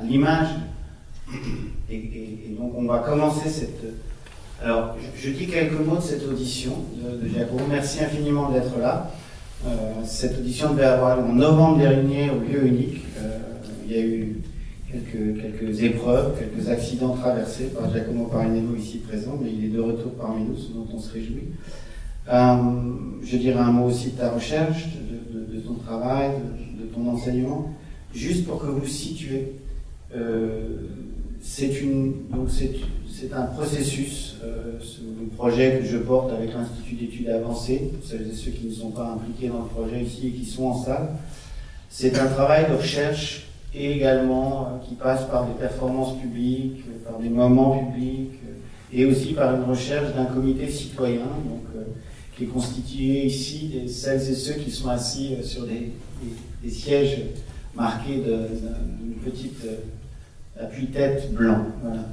l'image. Et donc on va commencer cette... Alors, je dis quelques mots de cette audition de Giacomo. Merci infiniment d'être là. Cette audition devait avoir lieu en novembre dernier au lieu unique. Il y a eu quelques épreuves, quelques accidents traversés par Giacomo Parinello ici présent, mais il est de retour parmi nous, ce dont on se réjouit. Je dirais un mot aussi de ta recherche, de ton travail, de ton enseignement, juste pour que vous situez. C'est un processus, le projet que je porte avec l'Institut d'études avancées, pour celles et ceux qui ne sont pas impliqués dans le projet ici et qui sont en salle. C'est un travail de recherche et également qui passe par des performances publiques, par des moments publics, et aussi par une recherche d'un comité citoyen, donc, qui est constitué ici de celles et ceux qui sont assis sur des sièges marqués d'une petite appui-tête blanc. Voilà.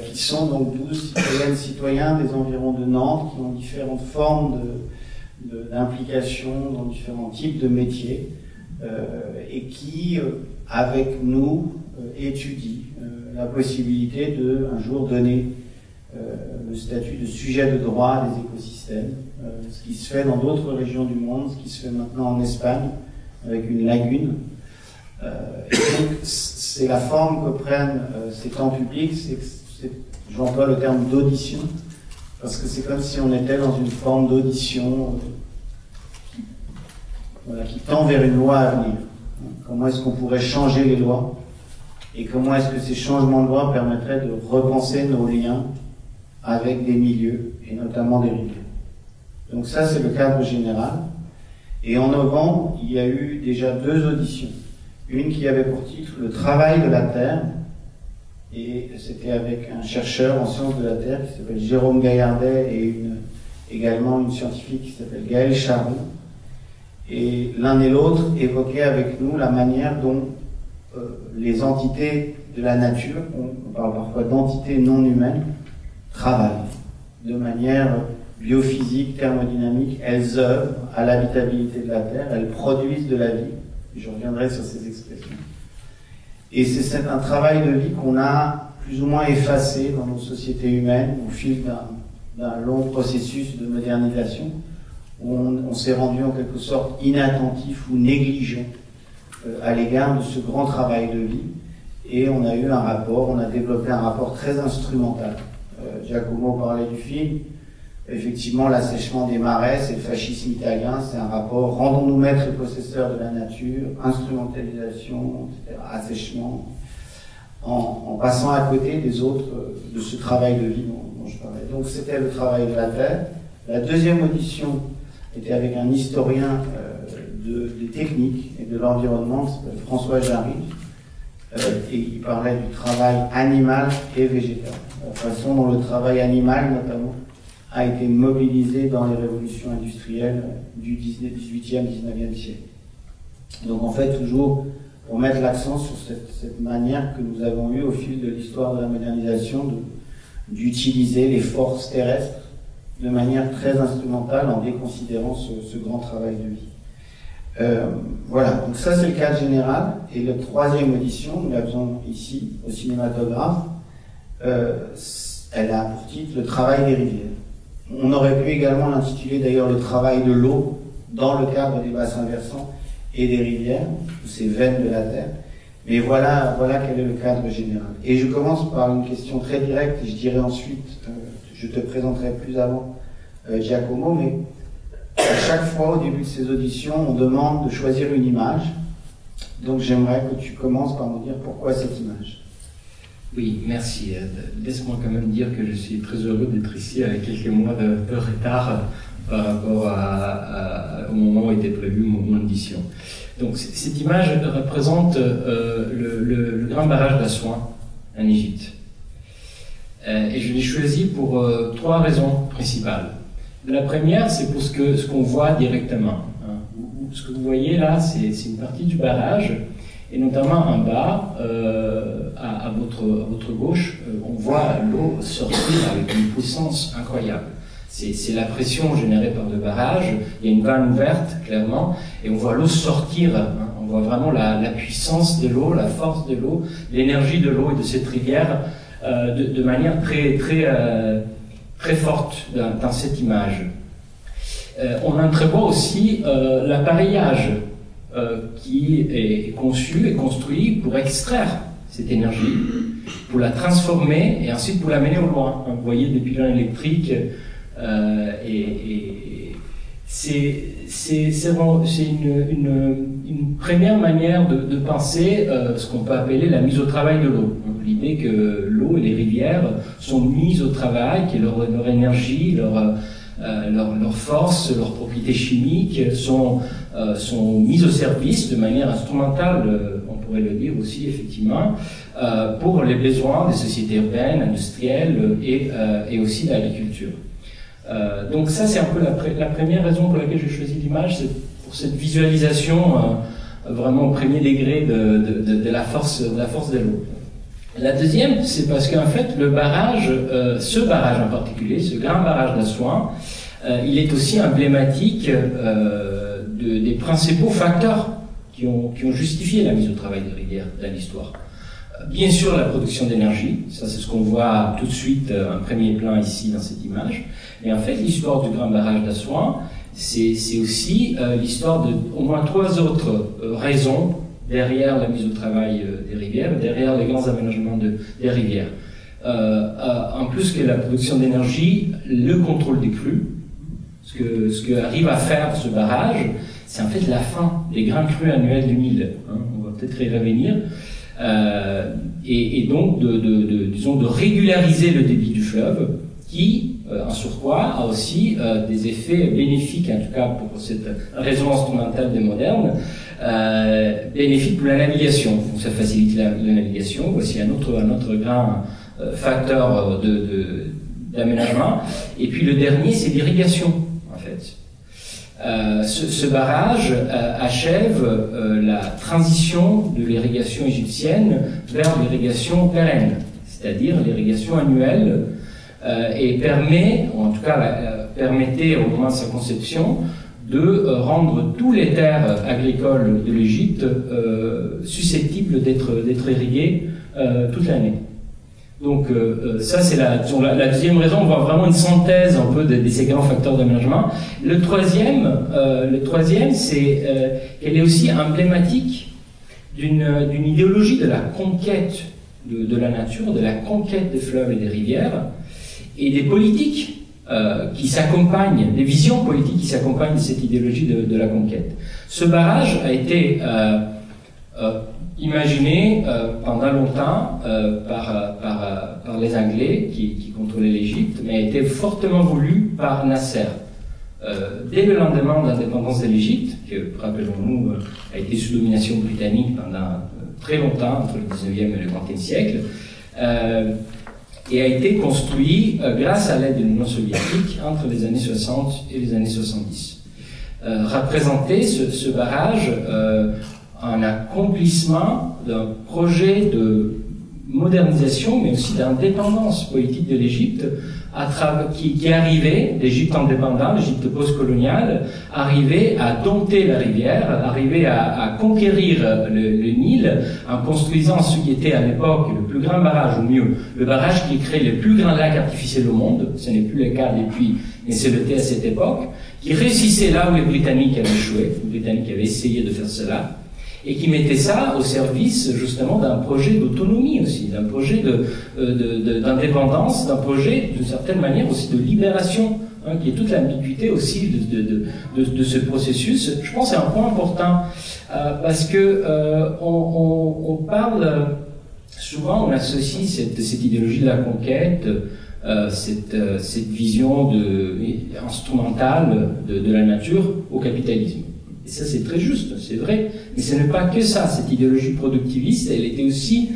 Qui sont donc 12 citoyennes citoyens des environs de Nantes, qui ont différentes formes d'implication dans différents types de métiers, et qui, avec nous, étudient la possibilité de, un jour, donner le statut de sujet de droit à des écosystèmes, ce qui se fait dans d'autres régions du monde, ce qui se fait maintenant en Espagne, avec une lagune. Et donc, c'est la forme que prennent ces temps publics, j'emploie le terme d'audition, parce que c'est comme si on était dans une forme d'audition qui tend vers une loi à venir. Comment est-ce qu'on pourrait changer les lois, et comment est-ce que ces changements de loi permettraient de repenser nos liens avec des milieux, et notamment des rivières. Donc ça, c'est le cadre général. Et en novembre, il y a eu déjà 2 auditions. Une qui avait pour titre « Le travail de la Terre », et c'était avec un chercheur en sciences de la Terre qui s'appelle Jérôme Gaillardet et également une scientifique qui s'appelle Gaëlle Charon. Et l'un et l'autre évoquaient avec nous la manière dont les entités de la nature, on parle parfois d'entités non humaines, travaillent de manière biophysique, thermodynamique. Elles œuvrent à l'habitabilité de la Terre, elles produisent de la vie. Je reviendrai sur ces expressions. Et c'est un travail de vie qu'on a plus ou moins effacé dans nos sociétés humaines au fil d'un long processus de modernisation, où on s'est rendu en quelque sorte inattentif ou négligent à l'égard de ce grand travail de vie. Et on a eu un rapport, on a développé un rapport très instrumental. Giacomo parlait du film. Effectivement, l'assèchement des marais, c'est le fascisme italien, c'est un rapport, rendons-nous maîtres et possesseurs de la nature, instrumentalisation, etc., assèchement, en passant à côté des autres, de ce travail de vie dont je parlais. Donc c'était le travail de la Terre. La deuxième audition était avec un historien des techniques et de l'environnement, qui s'appelle François Jarry, et il parlait du travail animal et végétal, la façon dont le travail animal, notamment, a été mobilisé dans les révolutions industrielles du 18e, 19e siècle. Donc en fait, toujours pour mettre l'accent sur cette manière que nous avons eue au fil de l'histoire de la modernisation d'utiliser les forces terrestres de manière très instrumentale en déconsidérant ce grand travail de vie. Voilà, donc ça c'est le cadre général. Et la troisième audition, nous la faisons ici, au cinématographe, elle a pour titre « Le travail des rivières ». On aurait pu également l'intituler d'ailleurs « Le travail de l'eau » dans le cadre des bassins versants et des rivières, ou ces veines de la terre. Mais voilà quel est le cadre général. Et je commence par une question très directe, et je dirai ensuite, je te présenterai plus avant Giacomo, mais à chaque fois, au début de ces auditions, on demande de choisir une image. Donc j'aimerais que tu commences par me dire pourquoi cette image. Oui, merci. Laisse-moi quand même dire que je suis très heureux d'être ici avec quelques mois de retard par rapport au moment où était prévu mon audition. Donc cette image représente le grand barrage d'Assouan en Égypte. Et je l'ai choisi pour 3 raisons principales. La première, c'est pour ce qu'on voit directement. Ce que vous voyez là, c'est une partie du barrage, et notamment en bas, à votre gauche, on voit l'eau sortir avec une puissance incroyable. C'est la pression générée par le barrage, il y a une vanne ouverte, clairement, et on voit l'eau sortir en voit vraiment la puissance de l'eau, la force de l'eau, l'énergie de l'eau et de cette rivière de manière très forte dans cette image. On entrevoit aussi l'appareillage qui est conçu et construit pour extraire cette énergie, pour la transformer et ensuite pour l'amener au loin. Vous voyez des pylônes électriques c'est une première manière de penser ce qu'on peut appeler la mise au travail de l'eau. L'idée que l'eau et les rivières sont mises au travail, que leur énergie, leur force, leurs propriétés chimiques sont mises au service de manière instrumentale, on pourrait le dire aussi effectivement, pour les besoins des sociétés urbaines, industrielles et aussi de l'agriculture. Donc ça c'est un peu la première raison pour laquelle j'ai choisi l'image, c'est pour cette visualisation vraiment au premier degré de la force de l'eau. La deuxième, c'est parce qu'en fait le barrage, ce barrage en particulier, ce grand barrage d'Assouan, il est aussi emblématique des principaux facteurs qui ont justifié la mise au travail des rivières dans l'histoire. Bien sûr, la production d'énergie, ça c'est ce qu'on voit tout de suite en premier plan ici dans cette image. Et en fait, l'histoire du grand barrage d'Assouan, c'est aussi l'histoire de au moins 3 autres raisons derrière la mise au travail des rivières, derrière les grands aménagements des rivières. En plus que la production d'énergie, le contrôle des crues, ce que arrive à faire ce barrage, c'est en fait la fin des grands crues annuels du Nil. On va peut-être y revenir. Et donc disons de régulariser le débit du fleuve qui, en surcroît, a aussi des effets bénéfiques, en tout cas pour cette raison instrumentale des modernes, bénéfiques pour la navigation. Donc ça facilite la navigation. Voici un autre grand facteur d'aménagement. Et puis le dernier, c'est l'irrigation, en fait. Ce barrage achève la transition de l'irrigation égyptienne vers l'irrigation pérenne, c'est-à-dire l'irrigation annuelle, et permet, ou en tout cas permettait au moment de sa conception, de rendre tous les terres agricoles de l'Égypte susceptibles d'être irriguées toute l'année. Donc ça c'est la deuxième raison. On voit vraiment une synthèse un peu de ces grands facteurs d'aménagement. Le troisième c'est qu'elle est aussi emblématique d'une idéologie de la conquête de la nature, de la conquête des fleuves et des rivières, et des politiques qui s'accompagnent, des visions politiques qui s'accompagnent de cette idéologie de la conquête. Ce barrage a été imaginé pendant longtemps par les Anglais qui contrôlaient l'Égypte, mais a été fortement voulu par Nasser. Dès le lendemain de l'indépendance de l'Égypte, qui, rappelons-nous, a été sous domination britannique pendant très longtemps, entre le 19e et le 20e siècle, et a été construit grâce à l'aide de l'Union soviétique entre les années 60 et les années 70. Représentait ce barrage un accomplissement d'un projet de modernisation, mais aussi d'indépendance politique de l'Égypte, qui arrivait, l'Égypte indépendante, l'Égypte post-coloniale, arrivait à dompter la rivière, arrivait à conquérir le Nil en construisant ce qui était à l'époque le plus grand barrage, ou mieux, le barrage qui crée le plus grand lac artificiel au monde. Ce n'est plus le cas depuis, mais c'est le cas à cette époque, qui réussissait là où les Britanniques avaient échoué. Les Britanniques avaient essayé de faire cela, et qui mettait ça au service justement d'un projet d'autonomie aussi, d'un projet d'indépendance, d'un projet d'une certaine manière aussi de libération, qui est toute l'ambiguïté aussi de ce processus. Je pense que c'est un point important parce que on parle souvent, on associe cette idéologie de la conquête, cette vision instrumentale de la nature au capitalisme. Et ça, c'est très juste, c'est vrai. Mais ce n'est pas que ça. Cette idéologie productiviste, elle était aussi,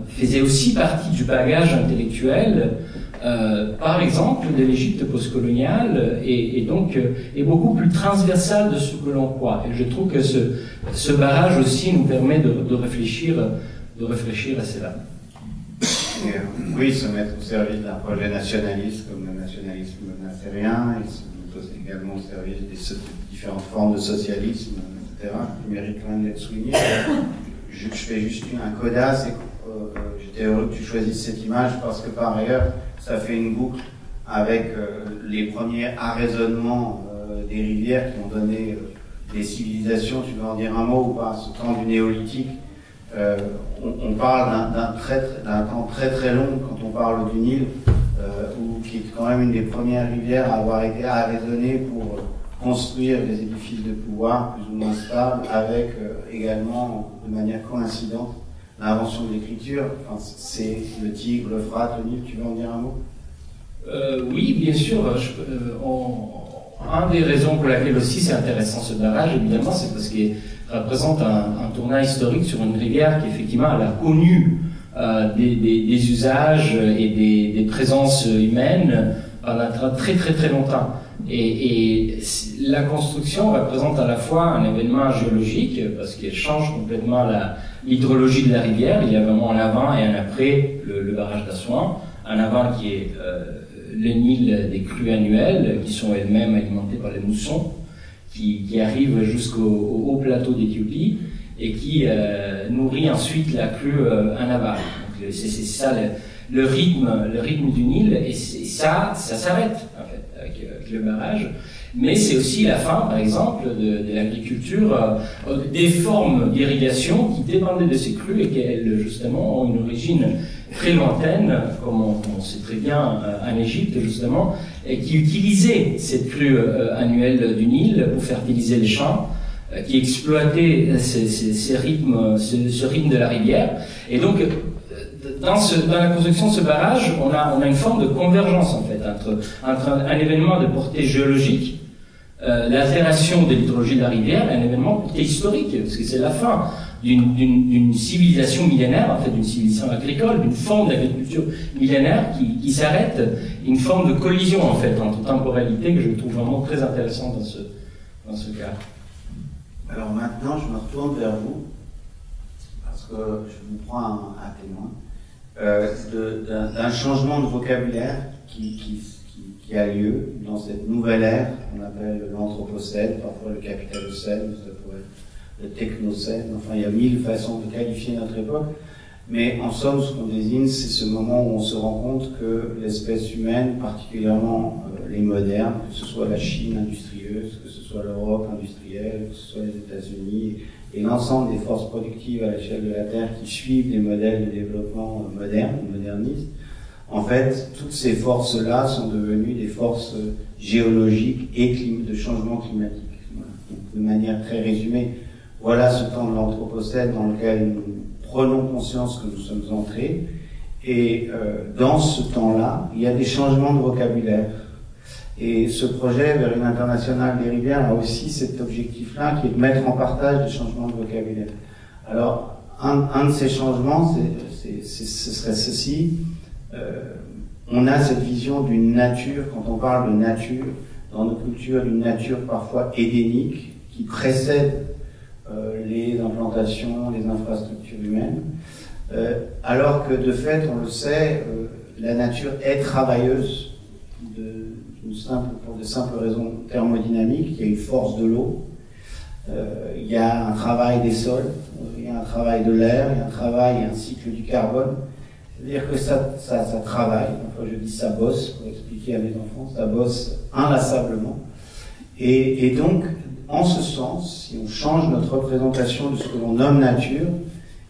faisait aussi partie du bagage intellectuel, par exemple, de l'Égypte postcoloniale, et donc est beaucoup plus transversale de ce que l'on croit. Et je trouve que ce barrage aussi nous permet de réfléchir à cela. Oui, se mettre au service d'un projet nationaliste comme le nationalisme nassérien, et se mettre également au service des différentes formes de socialisme etc., qui mérite quand même d'être souligné. Je fais juste un coda, c'est que j'étais heureux que tu choisisses cette image parce que par ailleurs, ça fait une boucle avec les premiers arraisonnements des rivières qui ont donné des civilisations. Tu veux en dire un mot ou pas? Ce temps du néolithique, on parle d'un temps très très long quand on parle du Nil, qui est quand même une des premières rivières à avoir été arraisonnée pour construire des édifices de pouvoir plus ou moins stables, avec également, de manière coïncidente, l'invention de l'écriture. Enfin, c'est le Tigre, l'Euphrate, le Nil. Tu veux en dire un mot? Oui, bien sûr. Un des raisons pour laquelle aussi c'est intéressant ce barrage, évidemment, c'est parce qu'il représente un tournant historique sur une rivière qui, effectivement, elle a connu des usages et des présences humaines pendant très très très longtemps. Et la construction représente à la fois un événement géologique, parce qu'elle change complètement l'hydrologie de la rivière. Il y a vraiment un avant et un après le barrage d'Assouan. Un avant qui est le Nil des crues annuelles, qui sont elles-mêmes alimentées par les moussons, qui arrivent jusqu'au haut plateau d'Éthiopie, et qui nourrit ensuite la crue en aval. C'est ça le rythme du Nil, et ça s'arrête en fait avec le barrage. Mais c'est aussi la fin, par exemple, de l'agriculture, des formes d'irrigation qui dépendaient de ces crues et qui, elles, justement, ont une origine très lointaine, comme on sait très bien en Égypte, justement, et qui utilisaient cette crue annuelle du Nil pour fertiliser les champs, qui exploitaient ce rythme de la rivière. Et donc, dans la construction de ce barrage, on a une forme de convergence, en fait, entre un événement de portée géologique, l'altération de l'hydrologie de la rivière, et un événement de portée historique, parce que c'est la fin d'une civilisation millénaire, en fait, d'une civilisation agricole, d'une forme d'agriculture millénaire qui s'arrête, une forme de collision, en fait, entre temporalité, que je trouve vraiment très intéressante dans ce cas. Alors maintenant, je me retourne vers vous, parce que je vous prends à témoin, d'un changement de vocabulaire qui a lieu dans cette nouvelle ère qu'on appelle l'anthropocène, parfois le capitalocène, ça pourrait être le technocène. Enfin, il y a 1000 façons de qualifier notre époque, mais en somme, ce qu'on désigne, c'est ce moment où on se rend compte que l'espèce humaine, particulièrement les modernes, que ce soit la Chine industrieuse, que ce soit l'Europe industrielle, que ce soit les États-Unis, et l'ensemble des forces productives à l'échelle de la Terre qui suivent des modèles de développement modernes, modernistes, en fait, toutes ces forces-là sont devenues des forces géologiques et de changement climatique. Voilà. Donc, de manière très résumée, voilà ce temps de l'Anthropocène dans lequel nous prenons conscience que nous sommes entrés. Et dans ce temps-là, il y a des changements de vocabulaire. Et ce projet vers une internationale des rivières a aussi cet objectif-là, qui est de mettre en partage des changements de vocabulaire. Alors, un de ces changements, ce serait ceci. On a cette vision d'une nature, quand on parle de nature, dans nos cultures, d'une nature parfois édénique, qui précède les implantations, les infrastructures humaines, alors que de fait, on le sait, la nature est travailleuse pour de simples raisons thermodynamiques. Il y a une force de l'eau, il y a un travail des sols, il y a un travail de l'air, il y a un travail et un cycle du carbone. C'est-à-dire que ça travaille, enfin je dis ça bosse, pour expliquer à mes enfants, ça bosse inlassablement. Et donc, en ce sens, si on change notre représentation de ce que l'on nomme nature,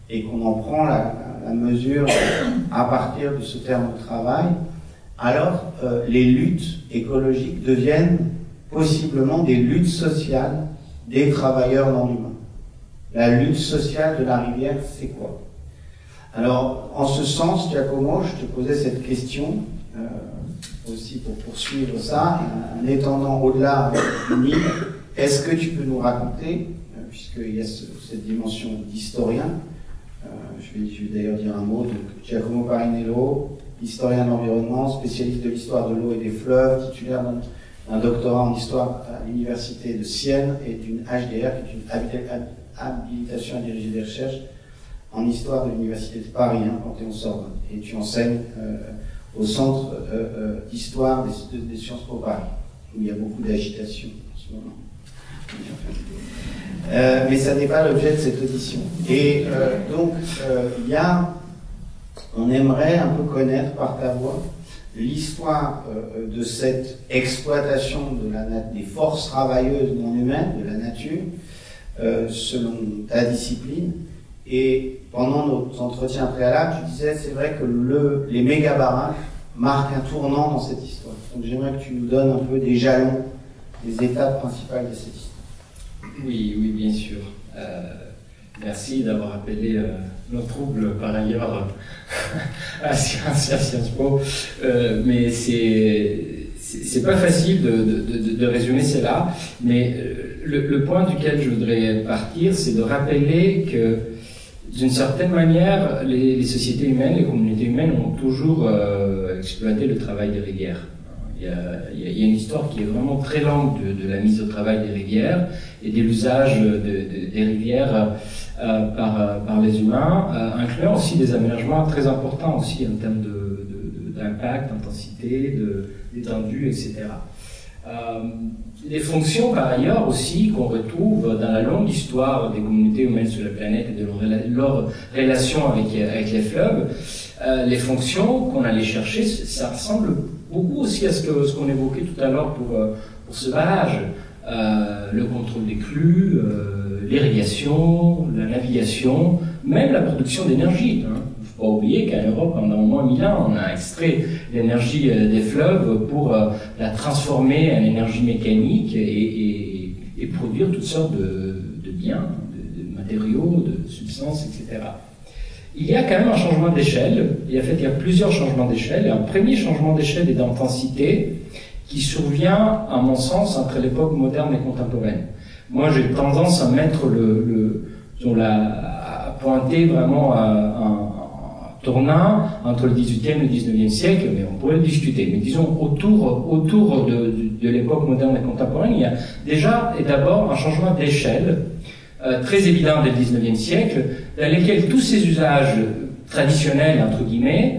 et qu'on en prend la mesure à partir de ce terme de travail, alors les luttes écologiques deviennent possiblement des luttes sociales des travailleurs non humains. La lutte sociale de la rivière, c'est quoi? Alors, en ce sens, Giacomo, je te posais cette question, aussi pour poursuivre ça, en étendant au-delà du Nil, est-ce que tu peux nous raconter, puisqu'il y a cette dimension d'historien, je vais d'ailleurs dire un mot, donc Giacomo Parinello, historien de l'environnement, spécialiste de l'histoire de l'eau et des fleuves, titulaire d'un doctorat en histoire à l'université de Sienne et d'une HDR, qui est une habilitation à diriger des recherches en histoire de l'université de Paris, Panthéon-Sorbonne, et tu enseignes au centre d'histoire des Sciences Po Paris, où il y a beaucoup d'agitation en ce moment. Mais ça n'est pas l'objet de cette audition. Et donc, on aimerait un peu connaître par ta voix l'histoire de cette exploitation des forces travailleuses non humaines, de la nature, selon ta discipline. Et pendant nos entretiens préalables, tu disais, c'est vrai que les méga-barrages marquent un tournant dans cette histoire. Donc j'aimerais que tu nous donnes un peu des jalons, des étapes principales de cette histoire. Oui, bien sûr. Merci d'avoir appelé nos troubles par ailleurs à Sciences Po. Mais c'est pas facile de résumer cela. Mais le point duquel je voudrais partir, c'est de rappeler que d'une certaine manière, les sociétés humaines, les communautés humaines ont toujours exploité le travail des rivières. Il y a une histoire qui est vraiment très longue de la mise au travail des rivières et de l'usage des rivières par les humains, incluant aussi des aménagements très importants aussi en termes d'impact, d'intensité, d'étendue, etc. Les fonctions, par ailleurs, aussi, qu'on retrouve dans la longue histoire des communautés humaines sur la planète et de leur relation avec les fleuves, les fonctions qu'on allait chercher, ça ressemble beaucoup aussi à ce qu'on évoquait tout à l'heure pour ce barrage. Le contrôle des crues, l'irrigation, la navigation, même la production d'énergie. Il ne faut pas oublier qu'en Europe, pendant au moins 1000 ans, on a extrait l'énergie des fleuves pour la transformer en énergie mécanique et produire toutes sortes de biens, de matériaux, de substances, etc. Il y a quand même un changement d'échelle, et en fait il y a plusieurs changements d'échelle, et un premier changement d'échelle et d'intensité qui survient, à mon sens, entre l'époque moderne et contemporaine. Moi j'ai tendance à mettre à pointer vraiment un tournant entre le 18e et le 19e siècle, mais on pourrait le discuter. Mais disons, autour de l'époque moderne et contemporaine, il y a déjà et d'abord un changement d'échelle très évident dès le 19e siècle, dans lequel tous ces usages traditionnels, entre guillemets,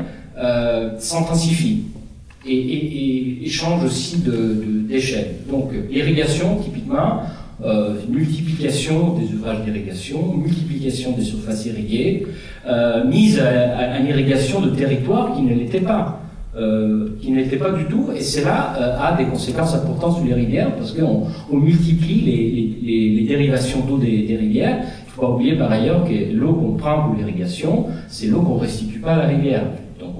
s'intensifient et changent aussi d'échelle. Donc, l'irrigation, typiquement, multiplication des ouvrages d'irrigation, multiplication des surfaces irriguées, mise en irrigation de territoires qui ne l'étaient pas. Du tout, et cela a des conséquences importantes sur les rivières parce qu'on multiplie les dérivations d'eau des rivières. Il ne faut pas oublier par ailleurs que l'eau qu'on prend pour l'irrigation, c'est l'eau qu'on ne restitue pas à la rivière. Donc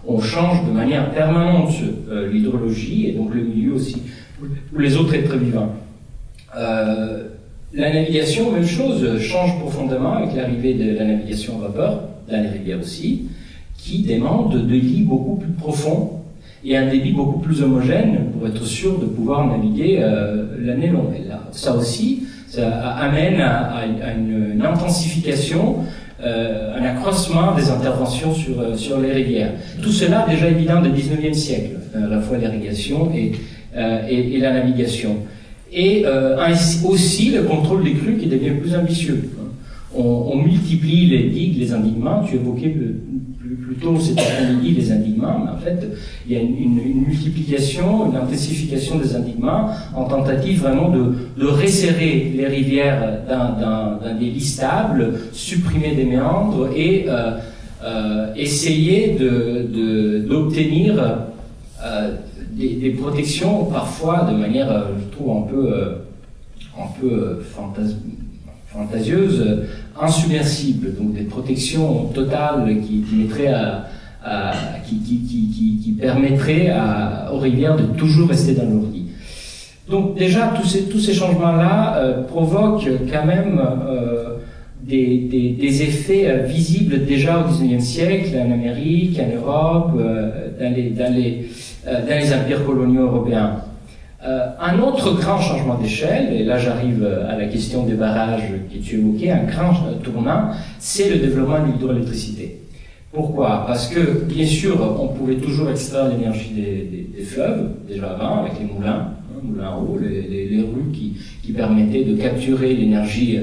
on change de manière permanente l'hydrologie et donc le milieu aussi pour les autres êtres vivants. La navigation, même chose, change profondément avec l'arrivée de la navigation à vapeur, dans les rivières aussi, qui demande de lits beaucoup plus profonds et un débit beaucoup plus homogène pour être sûr de pouvoir naviguer l'année longue. Et là, ça aussi, ça amène à une intensification, un accroissement des interventions sur les rivières. Tout cela déjà évident du 19e siècle, à la fois l'irrigation et la navigation. Et aussi le contrôle des crues qui devient plus ambitieux. On multiplie les digues, les endiguements. Tu évoquais plus tôt cet après-midi les endiguements, mais en fait, il y a une multiplication, une intensification des endiguements en tentative vraiment de resserrer les rivières dans des lits stables, supprimer des méandres et essayer d'obtenir des protections parfois de manière, je trouve, un peu fantasieuse, insubmersible, donc des protections totales qui mettraient qui permettraient aux rivières de toujours rester dans leur lit. Donc déjà tous ces changements-là provoquent quand même des effets visibles déjà au XIXe siècle en Amérique, en Europe, dans les empires coloniaux européens. Un autre grand changement d'échelle, et là j'arrive à la question des barrages que tu évoquais, un grand tournant, c'est le développement de l'hydroélectricité. Pourquoi? Parce que, bien sûr, on pouvait toujours extraire l'énergie des fleuves, déjà avant, avec les moulins à eau, les rues qui permettaient de capturer l'énergie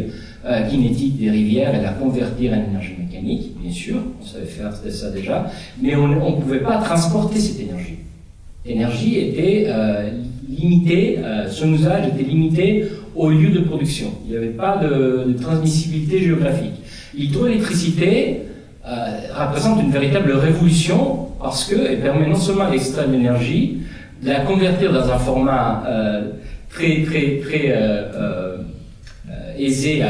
kinétique des rivières et la convertir en énergie mécanique, bien sûr, on savait faire ça déjà, mais on ne pouvait pas transporter cette énergie. L'énergie était limitée, son usage était limité au lieu de production. Il n'y avait pas de transmissibilité géographique. L'hydroélectricité représente une véritable révolution parce qu'elle permet non seulement d'extraire l'énergie, de la convertir dans un format très aisé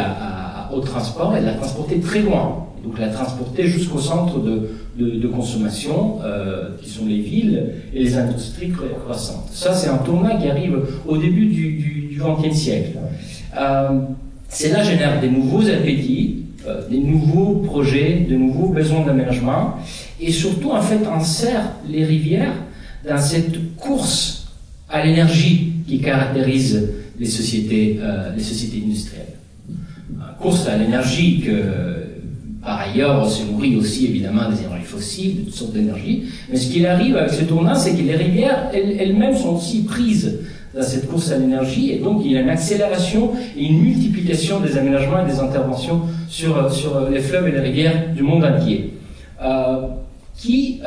au transport et de la transporter très loin. Donc la transporter jusqu'au centre de consommation, qui sont les villes et les industries croissantes. Ça, c'est un tournant qui arrive au début du XXe siècle. Cela génère des nouveaux appétits, des nouveaux projets, de nouveaux besoins d'aménagement, et surtout, en fait, insère les rivières dans cette course à l'énergie qui caractérise les sociétés industrielles. Une course à l'énergie que, par ailleurs, se nourrit aussi évidemment des énergies fossiles, de toutes sortes d'énergies. Mais ce qu'il arrive avec ce tournant, c'est que les rivières elles-mêmes sont aussi prises dans cette course à l'énergie, et donc il y a une accélération et une multiplication des aménagements et des interventions sur les fleuves et les rivières du monde entier, qui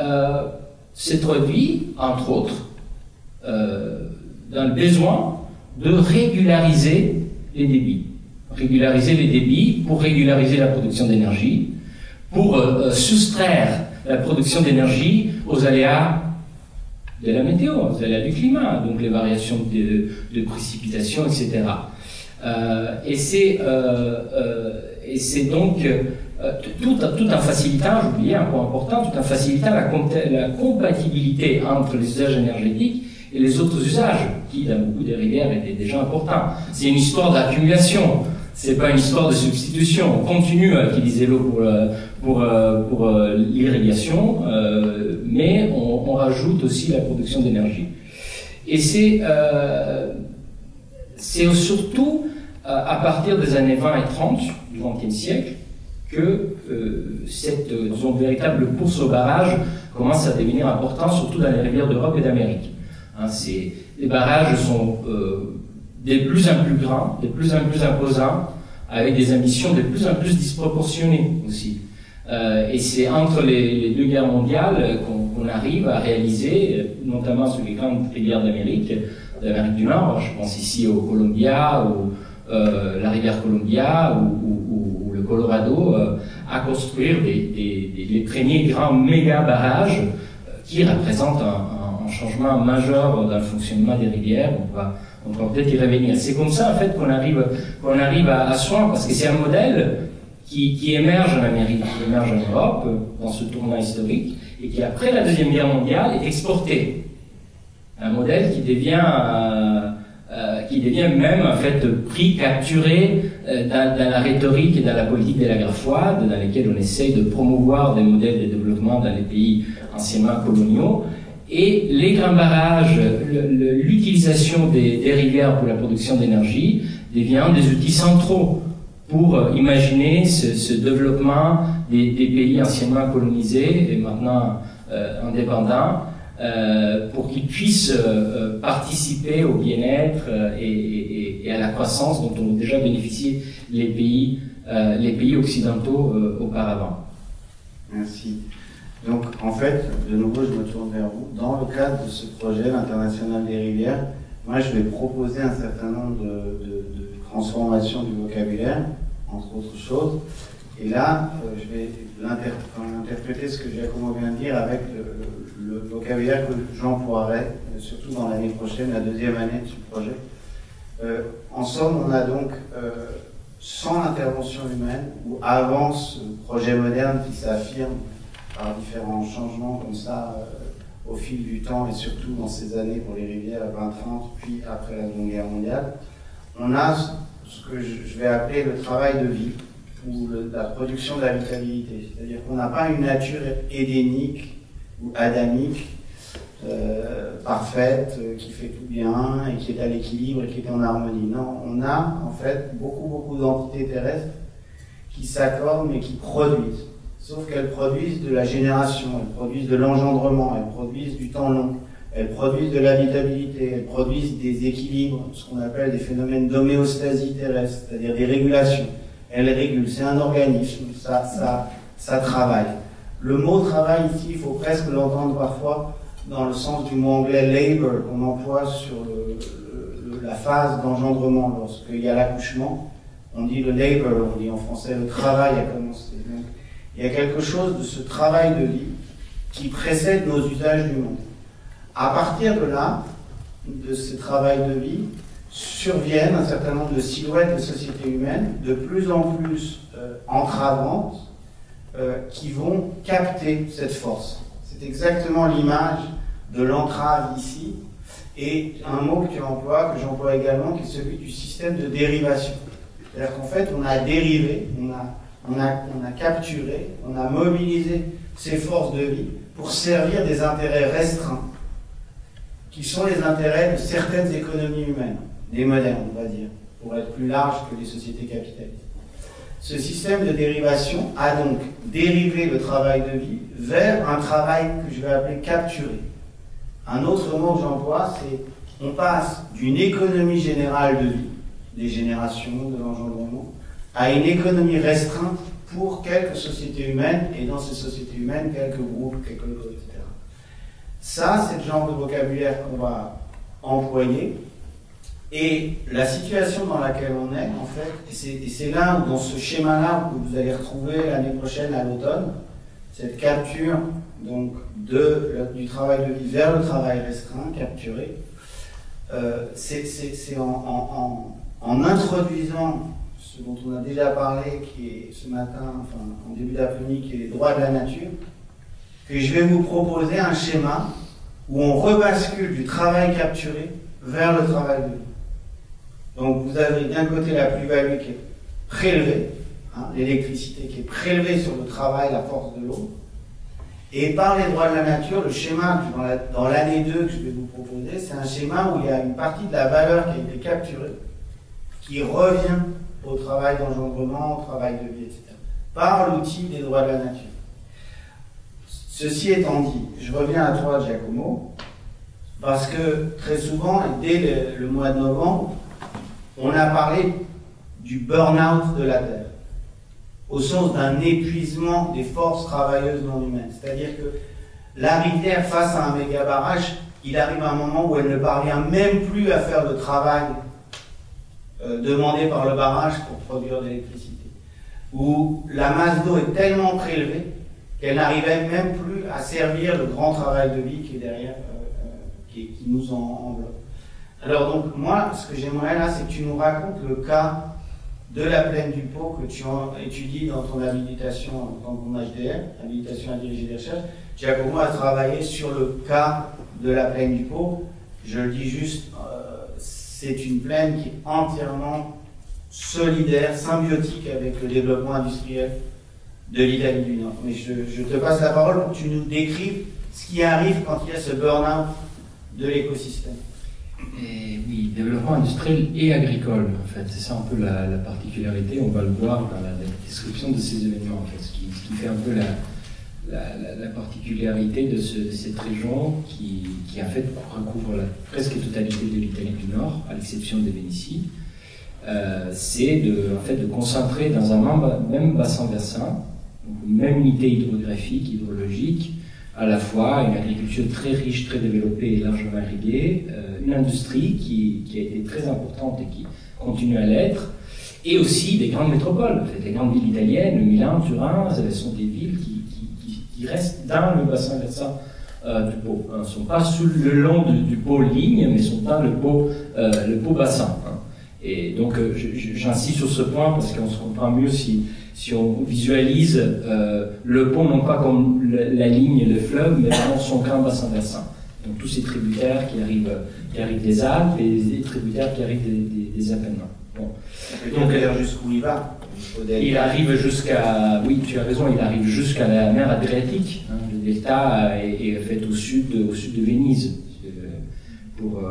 se traduit, entre autres, dans le besoin de régulariser les débits. Régulariser les débits pour régulariser la production d'énergie, pour soustraire la production d'énergie aux aléas de la météo, aux aléas du climat, donc les variations de précipitations, etc. Et c'est donc tout en facilitant, j'oubliais un point important, tout en facilitant la compatibilité entre les usages énergétiques et les autres usages, qui dans beaucoup des rivières étaient déjà importants. C'est une histoire d'accumulation. C'est pas une histoire de substitution. On continue à utiliser l'eau pour l'irrigation, mais on rajoute aussi la production d'énergie. Et c'est surtout à partir des années 20 et 30 du XXe siècle que cette véritable course au barrage commence à devenir importante, surtout dans les rivières d'Europe et d'Amérique. Hein, les barrages sont de plus en plus grands, de plus en plus imposants, avec des ambitions de plus en plus disproportionnées aussi. Et c'est entre les deux guerres mondiales qu'on arrive à réaliser, notamment sur les grandes rivières d'Amérique du Nord, je pense ici au Columbia, ou la rivière Columbia, ou le Colorado, à construire les premiers grands méga barrages qui représentent un changement majeur dans le fonctionnement des rivières. On va peut-être y revenir. C'est comme ça, en fait, qu'on arrive à soin, parce que c'est un modèle qui émerge en Amérique, qui émerge en Europe, dans ce tournant historique, et qui, après la Deuxième Guerre mondiale, est exporté. Un modèle qui devient même, en fait, pris, capturé dans la rhétorique et dans la politique de la guerre froide, dans lesquelles on essaye de promouvoir des modèles de développement dans les pays anciennement coloniaux. Et les grands barrages, l'utilisation des rivières pour la production d'énergie devient des outils centraux pour imaginer ce développement des pays anciennement colonisés et maintenant indépendants, pour qu'ils puissent participer au bien-être et à la croissance dont ont déjà bénéficié les pays occidentaux auparavant. Merci. Donc, en fait, de nouveau, je me tourne vers vous. Dans le cadre de ce projet, l'International des rivières, moi, je vais proposer un certain nombre de transformations du vocabulaire, entre autres choses. Et là, je vais interpréter ce que Giacomo vient de dire avec le vocabulaire que j'emploierai, surtout dans l'année prochaine, la deuxième année de ce projet. En somme, on a donc, sans l'intervention humaine, ou avant ce projet moderne qui s'affirme par différents changements comme ça au fil du temps et surtout dans ces années pour les rivières à 2030 puis après la Seconde Guerre mondiale, on a ce que je vais appeler le travail de vie ou la production d'habitabilité. C'est-à-dire qu'on n'a pas une nature édénique ou adamique parfaite, qui fait tout bien et qui est à l'équilibre et qui est en harmonie. Non, on a en fait beaucoup d'entités terrestres qui s'accordent mais qui produisent. Sauf qu'elles produisent de la génération, elles produisent de l'engendrement, elles produisent du temps long, elles produisent de l'habitabilité, elles produisent des équilibres, ce qu'on appelle des phénomènes d'homéostasie terrestre, c'est-à-dire des régulations. Elles régulent, c'est un organisme, ça travaille. Le mot travail ici, il faut presque l'entendre parfois dans le sens du mot anglais labor qu'on emploie sur la phase d'engendrement, lorsqu'il y a l'accouchement, on dit le labor, on dit en français le travail a commencé. Donc, il y a quelque chose de ce travail de vie qui précède nos usages du monde. À partir de là, de ce travail de vie, surviennent un certain nombre de silhouettes de sociétés humaines de plus en plus entravantes qui vont capter cette force. C'est exactement l'image de l'entrave ici, et un mot que j'emploie également, qui est celui du système de dérivation. C'est-à-dire qu'en fait, on a dérivé, on a capturé, on a mobilisé ces forces de vie pour servir des intérêts restreints, qui sont les intérêts de certaines économies humaines, des modernes, on va dire, pour être plus large que les sociétés capitalistes. Ce système de dérivation a donc dérivé le travail de vie vers un travail que je vais appeler capturé. Un autre mot que j'emploie, c'est on passe d'une économie générale de vie, des générations, de l'engendrement, à une économie restreinte pour quelques sociétés humaines, et dans ces sociétés humaines, quelques groupes, quelques lots, etc. Ça, c'est le genre de vocabulaire qu'on va employer. Et la situation dans laquelle on est, en fait, et c'est là où, dans ce schéma-là, que vous allez retrouver l'année prochaine à l'automne, cette capture donc, du travail de vie vers le travail restreint, capturé, c'est en introduisant ce dont on a déjà parlé, qui est ce matin, enfin en début d'après-midi, qui est les droits de la nature, que je vais vous proposer un schéma où on rebascule du travail capturé vers le travail de vie. Donc vous avez d'un côté la plus-value qui est prélevée, l'électricité qui est prélevée sur le travail, la force de l'eau, et par les droits de la nature, le schéma dans l'année 2 que je vais vous proposer, c'est un schéma où il y a une partie de la valeur qui a été capturée, qui revient au travail d'engendrement, au travail de vie, etc., par l'outil des droits de la nature. Ceci étant dit, je reviens à toi, Giacomo, parce que très souvent, dès le mois de novembre, on a parlé du burn-out de la Terre, au sens d'un épuisement des forces travailleuses non humaines. C'est-à-dire que la rivière, face à un méga barrage, il arrive un moment où elle ne parvient même plus à faire le travail demandé par le barrage pour produire de l'électricité. Où la masse d'eau est tellement prélevée qu'elle n'arrivait même plus à servir le grand travail de vie qui est derrière, qui nous enveloppe. Alors donc, moi, ce que j'aimerais là, c'est que tu nous racontes le cas de la plaine du Pô que tu étudies dans ton habilitation, dans ton HDR, habilitation à diriger des recherches. Giacomo a travaillé sur le cas de la plaine du Pô. Je le dis juste, c'est une plaine qui est entièrement solidaire, symbiotique avec le développement industriel de l'Italie du Nord. Mais je te passe la parole pour que tu nous décrives ce qui arrive quand il y a ce burn-out de l'écosystème. Oui, développement industriel et agricole, en fait. C'est ça un peu la particularité, on va le voir dans la description de ces événements, en fait. Ce qui fait un peu la particularité de cette région qui en fait recouvre la presque totalité de l'Italie du Nord, à l'exception de Vénétie. C'est en fait, de concentrer dans un même bassin versant, une même unité hydrographique, hydrologique, à la fois une agriculture très riche, très développée et largement irriguée, une industrie qui a été très importante et qui continue à l'être, et aussi des grandes métropoles. En fait, les grandes villes italiennes, Milan, Turin, ce sont des villes qui restent dans le bassin versant du Pô. Ils ne sont pas le long du Pô ligne, mais sont dans le Pô bassin. Et donc, j'insiste sur ce point parce qu'on se comprend mieux si on visualise le Pô non pas comme la ligne et le fleuve, mais vraiment son grand bassin versant. Donc tous ces tributaires qui arrivent des Alpes et des tributaires qui arrivent des Apennins. Bon. Donc jusqu'où il va? Il arrive jusqu'à, oui, tu as raison, il arrive jusqu'à la mer Adriatique. Le delta est fait au sud de Venise. Pour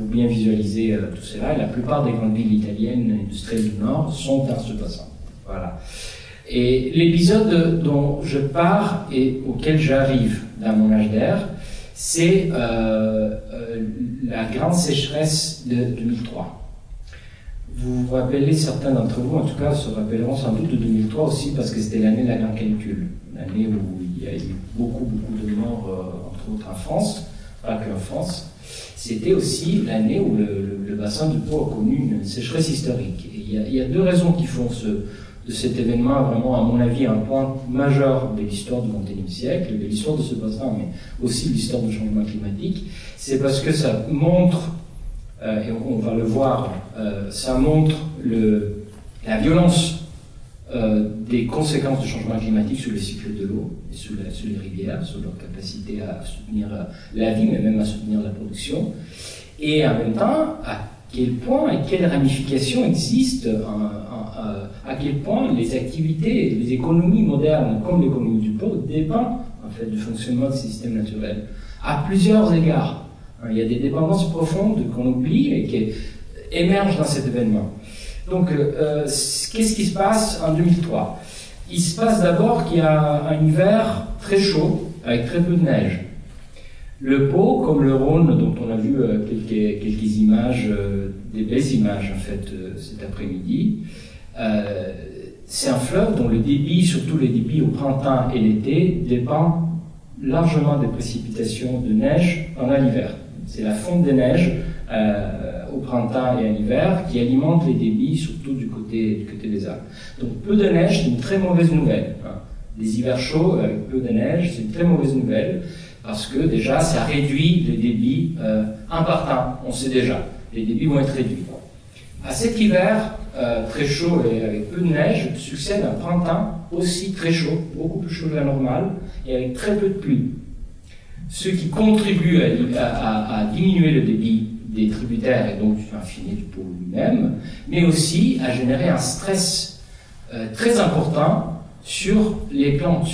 bien visualiser tout cela. Et la plupart des grandes villes italiennes industrielles du Nord sont dans ce bassin. Voilà. Et l'épisode dont je pars et auquel j'arrive dans mon HDR, c'est la grande sécheresse de 2003. Vous vous rappelez, certains d'entre vous, en tout cas, se rappelleront sans doute de 2003 aussi, parce que c'était l'année de la grande canicule. L'année où il y a eu beaucoup de morts, entre autres en France, pas qu'en France. c'était aussi l'année où le bassin du Pô a connu une sécheresse historique. Et il y a deux raisons qui font de cet événement vraiment, à mon avis, un point majeur de l'histoire du XXIe siècle, de l'histoire de ce bassin, mais aussi de l'histoire du changement climatique. C'est parce que ça montre, et on va le voir, ça montre la violence des conséquences du changement climatique sur le cycle de l'eau et sur les rivières, sur leur capacité à soutenir la vie, mais même à soutenir la production. Et en même temps, à quel point et quelles ramifications existent, à quel point les activités, les économies modernes, comme l'économie du Pô, dépendent en fait du fonctionnement des systèmes naturels, à plusieurs égards. Il y a des dépendances profondes qu'on oublie et qui émergent dans cet événement. Donc, qu'est-ce qui se passe en 2003? Il se passe d'abord qu'il y a un hiver très chaud, avec très peu de neige. Le Pô, comme le Rhône, dont on a vu quelques images, des belles images en fait cet après-midi, c'est un fleuve dont le débit, surtout les débits au printemps et l'été, dépend largement des précipitations de neige pendant l'hiver. C'est la fonte des neiges au printemps et à l'hiver qui alimente les débits, surtout du côté des Alpes. Donc peu de neige, c'est une très mauvaise nouvelle. Des hivers chauds avec peu de neige, c'est une très mauvaise nouvelle, parce que déjà ça réduit les débits en partant, on sait déjà, les débits vont être réduits. À cet hiver très chaud et avec peu de neige, succède un printemps aussi très chaud, beaucoup plus chaud que la normale, et avec très peu de pluie. Ce qui contribue à diminuer le débit des tributaires et donc du infini du Pô lui-même, mais aussi à générer un stress très important sur les plantes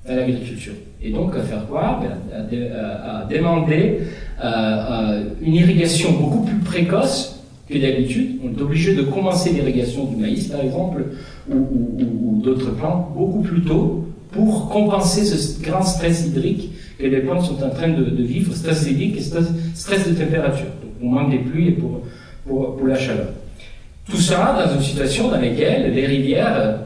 à l'agriculture. Et donc à faire quoi? À demander une irrigation beaucoup plus précoce que d'habitude. On est obligé de commencer l'irrigation du maïs, par exemple, ou d'autres plantes beaucoup plus tôt pour compenser ce grand stress hydrique que les plantes sont en train de vivre, stress hydrique et stress de température. Donc on manque des pluies et pour la chaleur. Tout ça dans une situation dans laquelle les rivières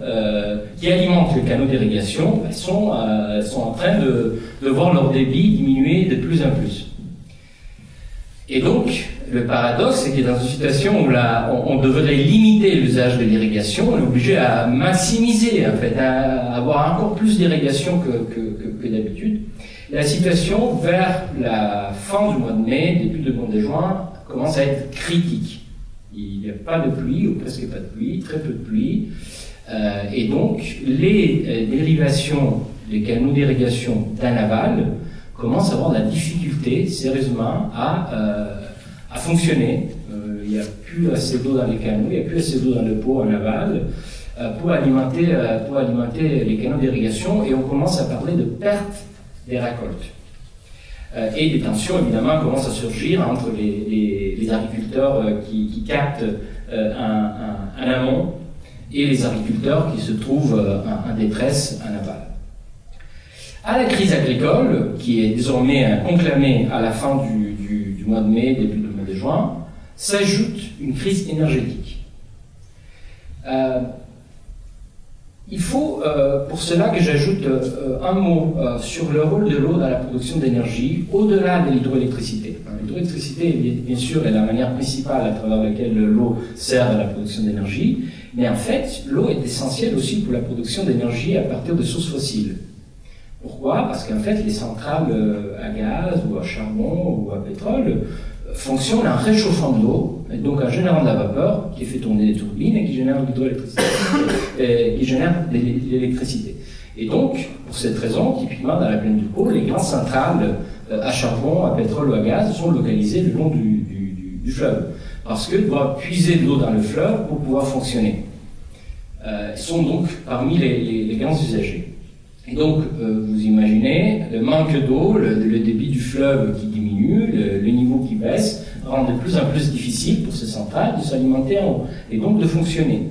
qui alimentent le canaux d'irrigation sont en train de voir leur débit diminuer de plus en plus. Et donc, le paradoxe, c'est que dans une situation où on devrait limiter l'usage de l'irrigation, on est obligé à maximiser, en fait, à avoir encore plus d'irrigation que d'habitude. La situation, vers la fin du mois de mai, début du mois de juin, commence à être critique. Il n'y a pas de pluie, ou presque pas de pluie, très peu de pluie. Et donc, les dérivations des canaux d'irrigation d'un aval commencent à avoir de la difficulté, sérieusement, à fonctionner. Il n'y a plus assez d'eau dans les canaux, il n'y a plus assez d'eau dans le Pô en aval pour alimenter les canaux d'irrigation, et on commence à parler de perte des récoltes. Et des tensions, évidemment, commencent à surgir entre les agriculteurs qui captent en amont et les agriculteurs qui se trouvent en détresse en aval. À la crise agricole, qui est désormais conclamée à la fin du mois de mai, début du mois de juin, s'ajoute une crise énergétique. Il faut pour cela que j'ajoute un mot sur le rôle de l'eau dans la production d'énergie, au-delà de l'hydroélectricité. L'hydroélectricité, bien sûr, est la manière principale à travers laquelle l'eau sert à la production d'énergie, mais en fait, l'eau est essentielle aussi pour la production d'énergie à partir de sources fossiles. Pourquoi? Parce qu'en fait, les centrales à gaz ou à charbon ou à pétrole fonctionnent en réchauffant de l'eau, et donc en générant de la vapeur qui fait tourner des turbines et qui génère de l'hydroélectricité, qui génère de l'électricité. Et donc, pour cette raison, typiquement dans la plaine du Pô, les grandes centrales à charbon, à pétrole ou à gaz sont localisées le long du fleuve, parce qu'elles doivent puiser de l'eau dans le fleuve pour pouvoir fonctionner. Elles sont donc parmi les grands usagers. Et donc, vous imaginez, le manque d'eau, le débit du fleuve qui diminue, le niveau qui baisse, rend de plus en plus difficile pour ces centrales de s'alimenter en eau, et donc de fonctionner.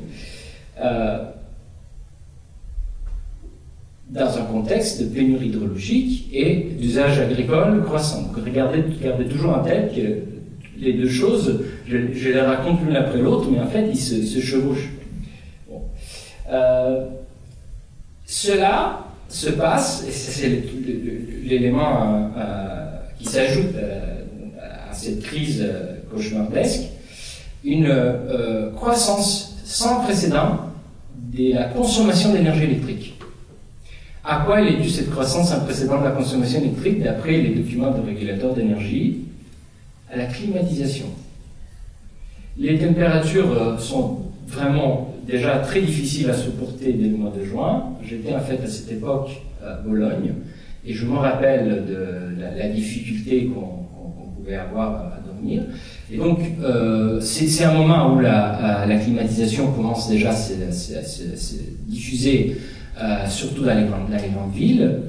Dans un contexte de pénurie hydrologique et d'usage agricole croissant. Donc, gardez toujours en tête que les deux choses, je les raconte l'une après l'autre, mais en fait, ils se chevauchent. Bon. Cela se passe, et c'est l'élément qui s'ajoute à cette crise cauchemardesque, une croissance sans précédent de la consommation d'énergie électrique. À quoi est due cette croissance sans précédent de la consommation électrique d'après les documents de régulateurs d'énergie? À la climatisation. Les températures sont vraiment déjà très difficiles à supporter dès le mois de juin. J'étais en fait à cette époque à Bologne et je me rappelle de la difficulté qu'on pouvait avoir à dormir. Et donc c'est un moment où la climatisation commence déjà à se diffuser surtout dans les grandes villes.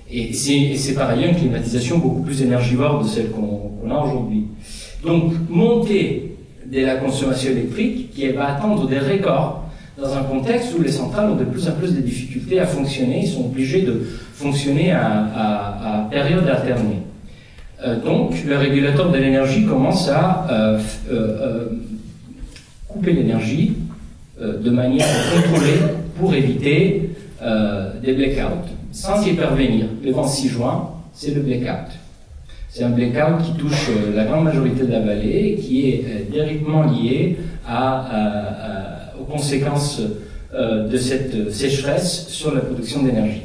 Et c'est par ailleurs une climatisation beaucoup plus énergivore de celle qu'on a aujourd'hui. Donc, montée de la consommation électrique qui va atteindre des records dans un contexte où les centrales ont de plus en plus de difficultés à fonctionner, ils sont obligés de fonctionner à période alternée. Donc, le régulateur de l'énergie commence à couper l'énergie de manière contrôlée pour éviter des blackouts, sans y parvenir. Le 26 juin, c'est le blackout. C'est un blackout qui touche la grande majorité de la vallée et qui est directement lié aux conséquences de cette sécheresse sur la production d'énergie.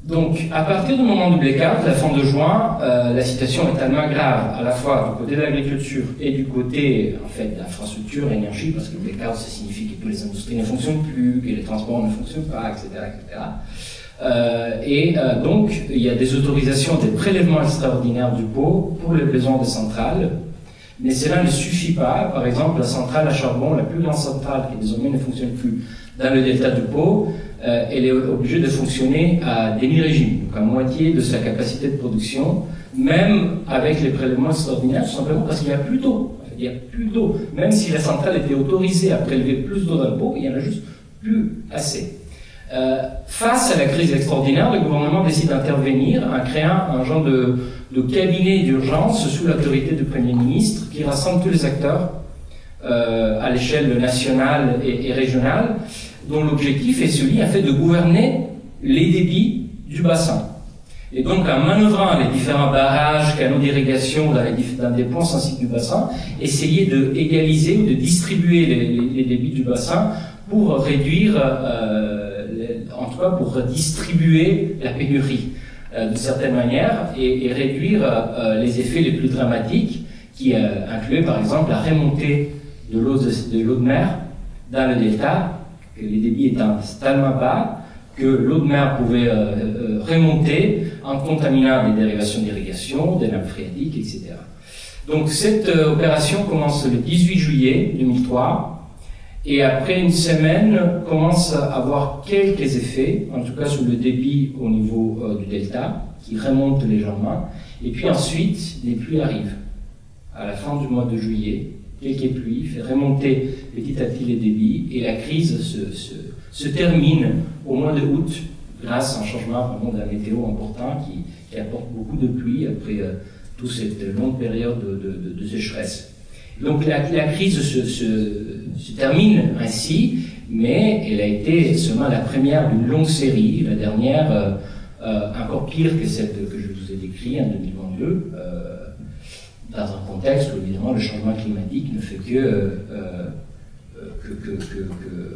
Donc, à partir du moment du blackout, la fin de juin, la situation est tellement grave, à la fois du côté de l'agriculture et du côté, en fait, de l'infrastructure, énergie, parce que le blackout, ça signifie que toutes les industries ne fonctionnent plus, que les transports ne fonctionnent pas, etc., etc. Donc, il y a des autorisations, des prélèvements extraordinaires du pot pour les besoins des centrales, mais cela ne suffit pas. Par exemple, la centrale à charbon, la plus grande centrale qui désormais ne fonctionne plus dans le delta du Pô, elle est obligée de fonctionner à demi-régime, donc à moitié de sa capacité de production, même avec les prélèvements extraordinaires, tout simplement parce qu'il y a plus d'eau. Il y a plus d'eau. Même si la centrale était autorisée à prélever plus d'eau dans le Pô, il n'y en a juste plus assez. Face à la crise extraordinaire, le gouvernement décide d'intervenir en créant un genre de cabinet d'urgence sous l'autorité du Premier ministre qui rassemble tous les acteurs à l'échelle nationale et régionale, dont l'objectif est celui en fait de gouverner les débits du bassin. Et donc en manœuvrant les différents barrages, canaux d'irrigation dans des points sensibles du bassin, essayer de égaliser ou de distribuer les débits du bassin pour réduire en tout cas pour redistribuer la pénurie d'une certaine manière et réduire les effets les plus dramatiques qui incluaient par exemple la remontée de l'eau de mer dans le delta, que les débits étant tellement bas que l'eau de mer pouvait remonter en contaminant des dérivations d'irrigation, des nappes phréatiques, etc. Donc cette opération commence le 18 juillet 2003. Et après une semaine, commence à avoir quelques effets, en tout cas sur le débit au niveau du delta, qui remonte légèrement. Et puis ensuite, les pluies arrivent. À la fin du mois de juillet, quelques pluies, fait remonter petit à petit les débits, et la crise se termine au mois de août, grâce à un changement vraiment de la météo important qui apporte beaucoup de pluie après toute cette longue période de sécheresse. Donc la crise se termine ainsi, mais elle a été seulement la première d'une longue série, la dernière encore pire que celle que je vous ai décrite en 2022, dans un contexte où évidemment le changement climatique ne fait que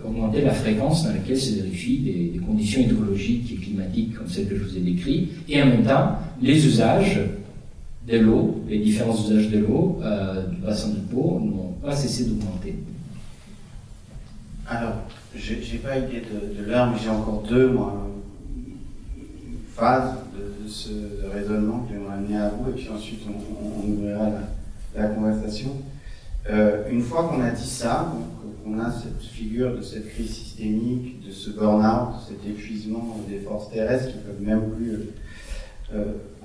augmenter la fréquence dans laquelle se vérifient des conditions hydrologiques et climatiques comme celles que je vous ai décrites, et en même temps les usages de l'eau, les différents usages de l'eau du bassin du Pô n'ont pas cessé d'augmenter. Alors, j'ai pas idée de l'heure, mais j'ai encore deux phases de ce raisonnement que j'aimerais amener à vous, et puis ensuite on ouvrira la conversation. Une fois qu'on a dit ça, qu'on a cette figure de cette crise systémique, de ce burn-out, cet épuisement des forces terrestres qui peuvent même plus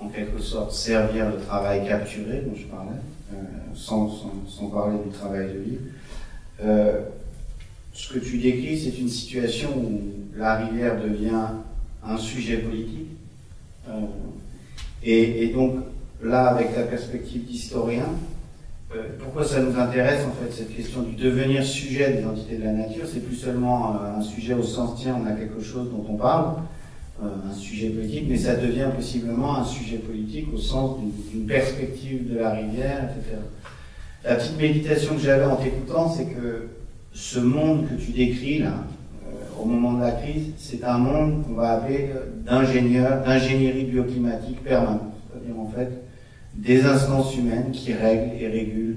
en quelque sorte servir le travail capturé dont je parlais, sans parler du travail de livre. Ce que tu décris, c'est une situation où la rivière devient un sujet politique. Et donc, là, avec la perspective d'historien, pourquoi ça nous intéresse, en fait, cette question du devenir sujet des entités de la nature? C'est plus seulement un sujet au sens, tiens, on a quelque chose dont on parle, un sujet politique, mais ça devient possiblement un sujet politique au sens d'une perspective de la rivière, etc. La petite méditation que j'avais en t'écoutant, c'est que ce monde que tu décris là, au moment de la crise, c'est un monde qu'on va appeler d'ingénierie bioclimatique permanente. C'est-à-dire en fait des instances humaines qui règlent et régulent,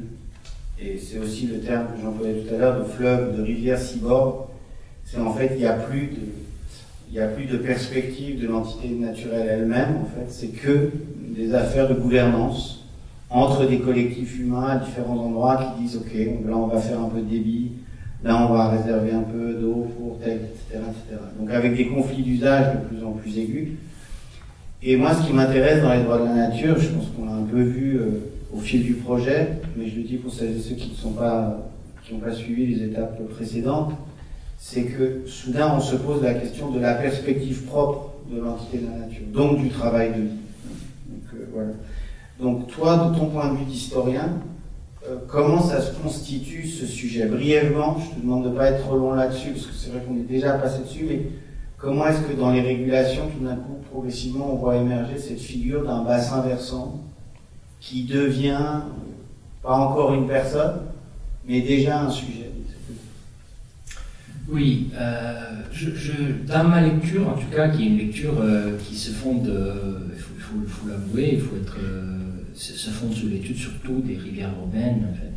et c'est aussi le terme que j'employais tout à l'heure, de fleuve, de rivière cyborg. C'est en fait, il n'y a plus de perspective de l'entité naturelle elle-même, en fait, c'est que des affaires de gouvernance entre des collectifs humains à différents endroits qui disent ok, là on va faire un peu de débit, là on va réserver un peu d'eau pour tel, etc., etc. Donc avec des conflits d'usage de plus en plus aigus. Et moi, ce qui m'intéresse dans les droits de la nature, je pense qu'on l'a un peu vu au fil du projet, mais je le dis pour celles et ceux qui n'ont pas suivi les étapes précédentes, c'est que soudain on se pose la question de la perspective propre de l'entité de la nature, donc du travail de vie. Donc, voilà. Donc toi, de ton point de vue d'historien, comment ça se constitue ce sujet? Brièvement, je te demande de ne pas être trop long là-dessus, parce que c'est vrai qu'on est déjà passé dessus, mais comment est-ce que dans les régulations, tout d'un coup, progressivement, on voit émerger cette figure d'un bassin versant qui devient, pas encore une personne, mais déjà un sujet? Oui, dans ma lecture, en tout cas, qui est une lecture qui se fonde, il faut l'avouer, il faut être, se fonde sur l'étude surtout des rivières urbaines, en fait,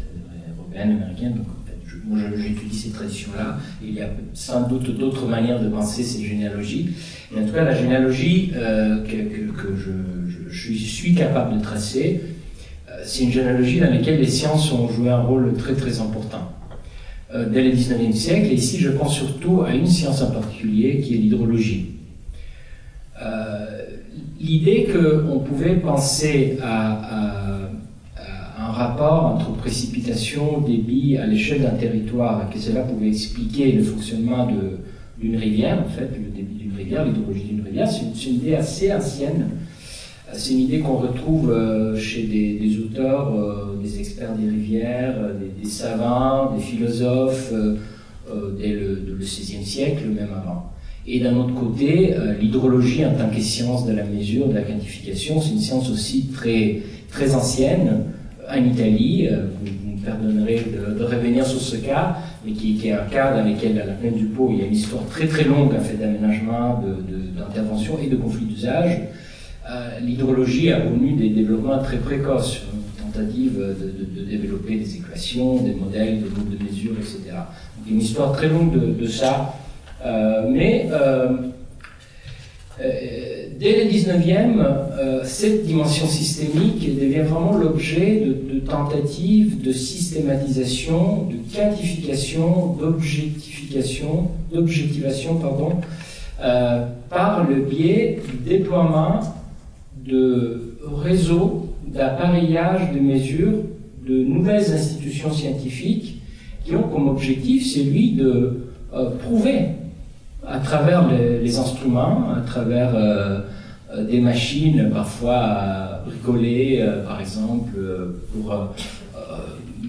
urbaines américaines. Donc, en fait, moi, j'étudie ces traditions-là. Il y a sans doute d'autres manières de penser cette généalogie. Et en tout cas, la généalogie que je suis capable de tracer, c'est une généalogie dans laquelle les sciences ont joué un rôle très très important. Dès le 19e siècle, et ici je pense surtout à une science en particulier qui est l'hydrologie. L'idée qu'on pouvait penser à un rapport entre précipitation, débit à l'échelle d'un territoire, que cela pouvait expliquer le fonctionnement d'une rivière, en fait, le débit d'une rivière, l'hydrologie d'une rivière, c'est une idée assez ancienne. C'est une idée qu'on retrouve chez des auteurs, des experts des rivières, des savants, des philosophes, dès le XVIe siècle, même avant. Et d'un autre côté, l'hydrologie en tant que science de la mesure, de la quantification, c'est une science aussi très, très ancienne, en Italie. Vous me pardonnerez de revenir sur ce cas, mais qui est un cas dans lequel, à la plaine du Pô, il y a une histoire très très longue en fait, d'aménagement, d'intervention et de conflits d'usage. L'hydrologie a connu des développements très précoces, une tentative de développer des équations, des modèles, des groupes de mesure, etc. Donc une histoire très longue de ça. Mais dès le 19e, cette dimension systémique devient vraiment l'objet de tentatives de systématisation, de quantification, d'objectivation, par le biais du déploiement de réseaux d'appareillage de mesures de nouvelles institutions scientifiques qui ont comme objectif celui de prouver à travers les instruments, à travers des machines parfois bricolées, par exemple, pour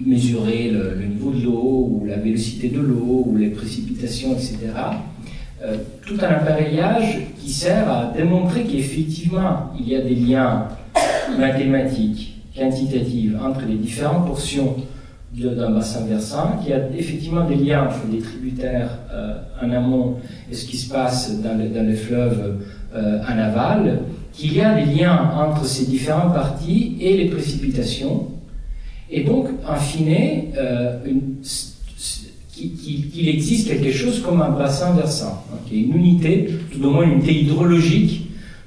mesurer le niveau de l'eau, ou la vélocité de l'eau, ou les précipitations, etc. Tout un appareillage qui sert à démontrer qu'effectivement, il y a des liens mathématiques, quantitatifs, entre les différentes portions d'un bassin versant, qu'il y a effectivement des liens entre les tributaires en amont et ce qui se passe dans les fleuves en aval, qu'il y a des liens entre ces différentes parties et les précipitations, et donc, en fine, qu'il existe quelque chose comme un bassin versant, hein, qui est une unité, tout au moins une unité hydrologique,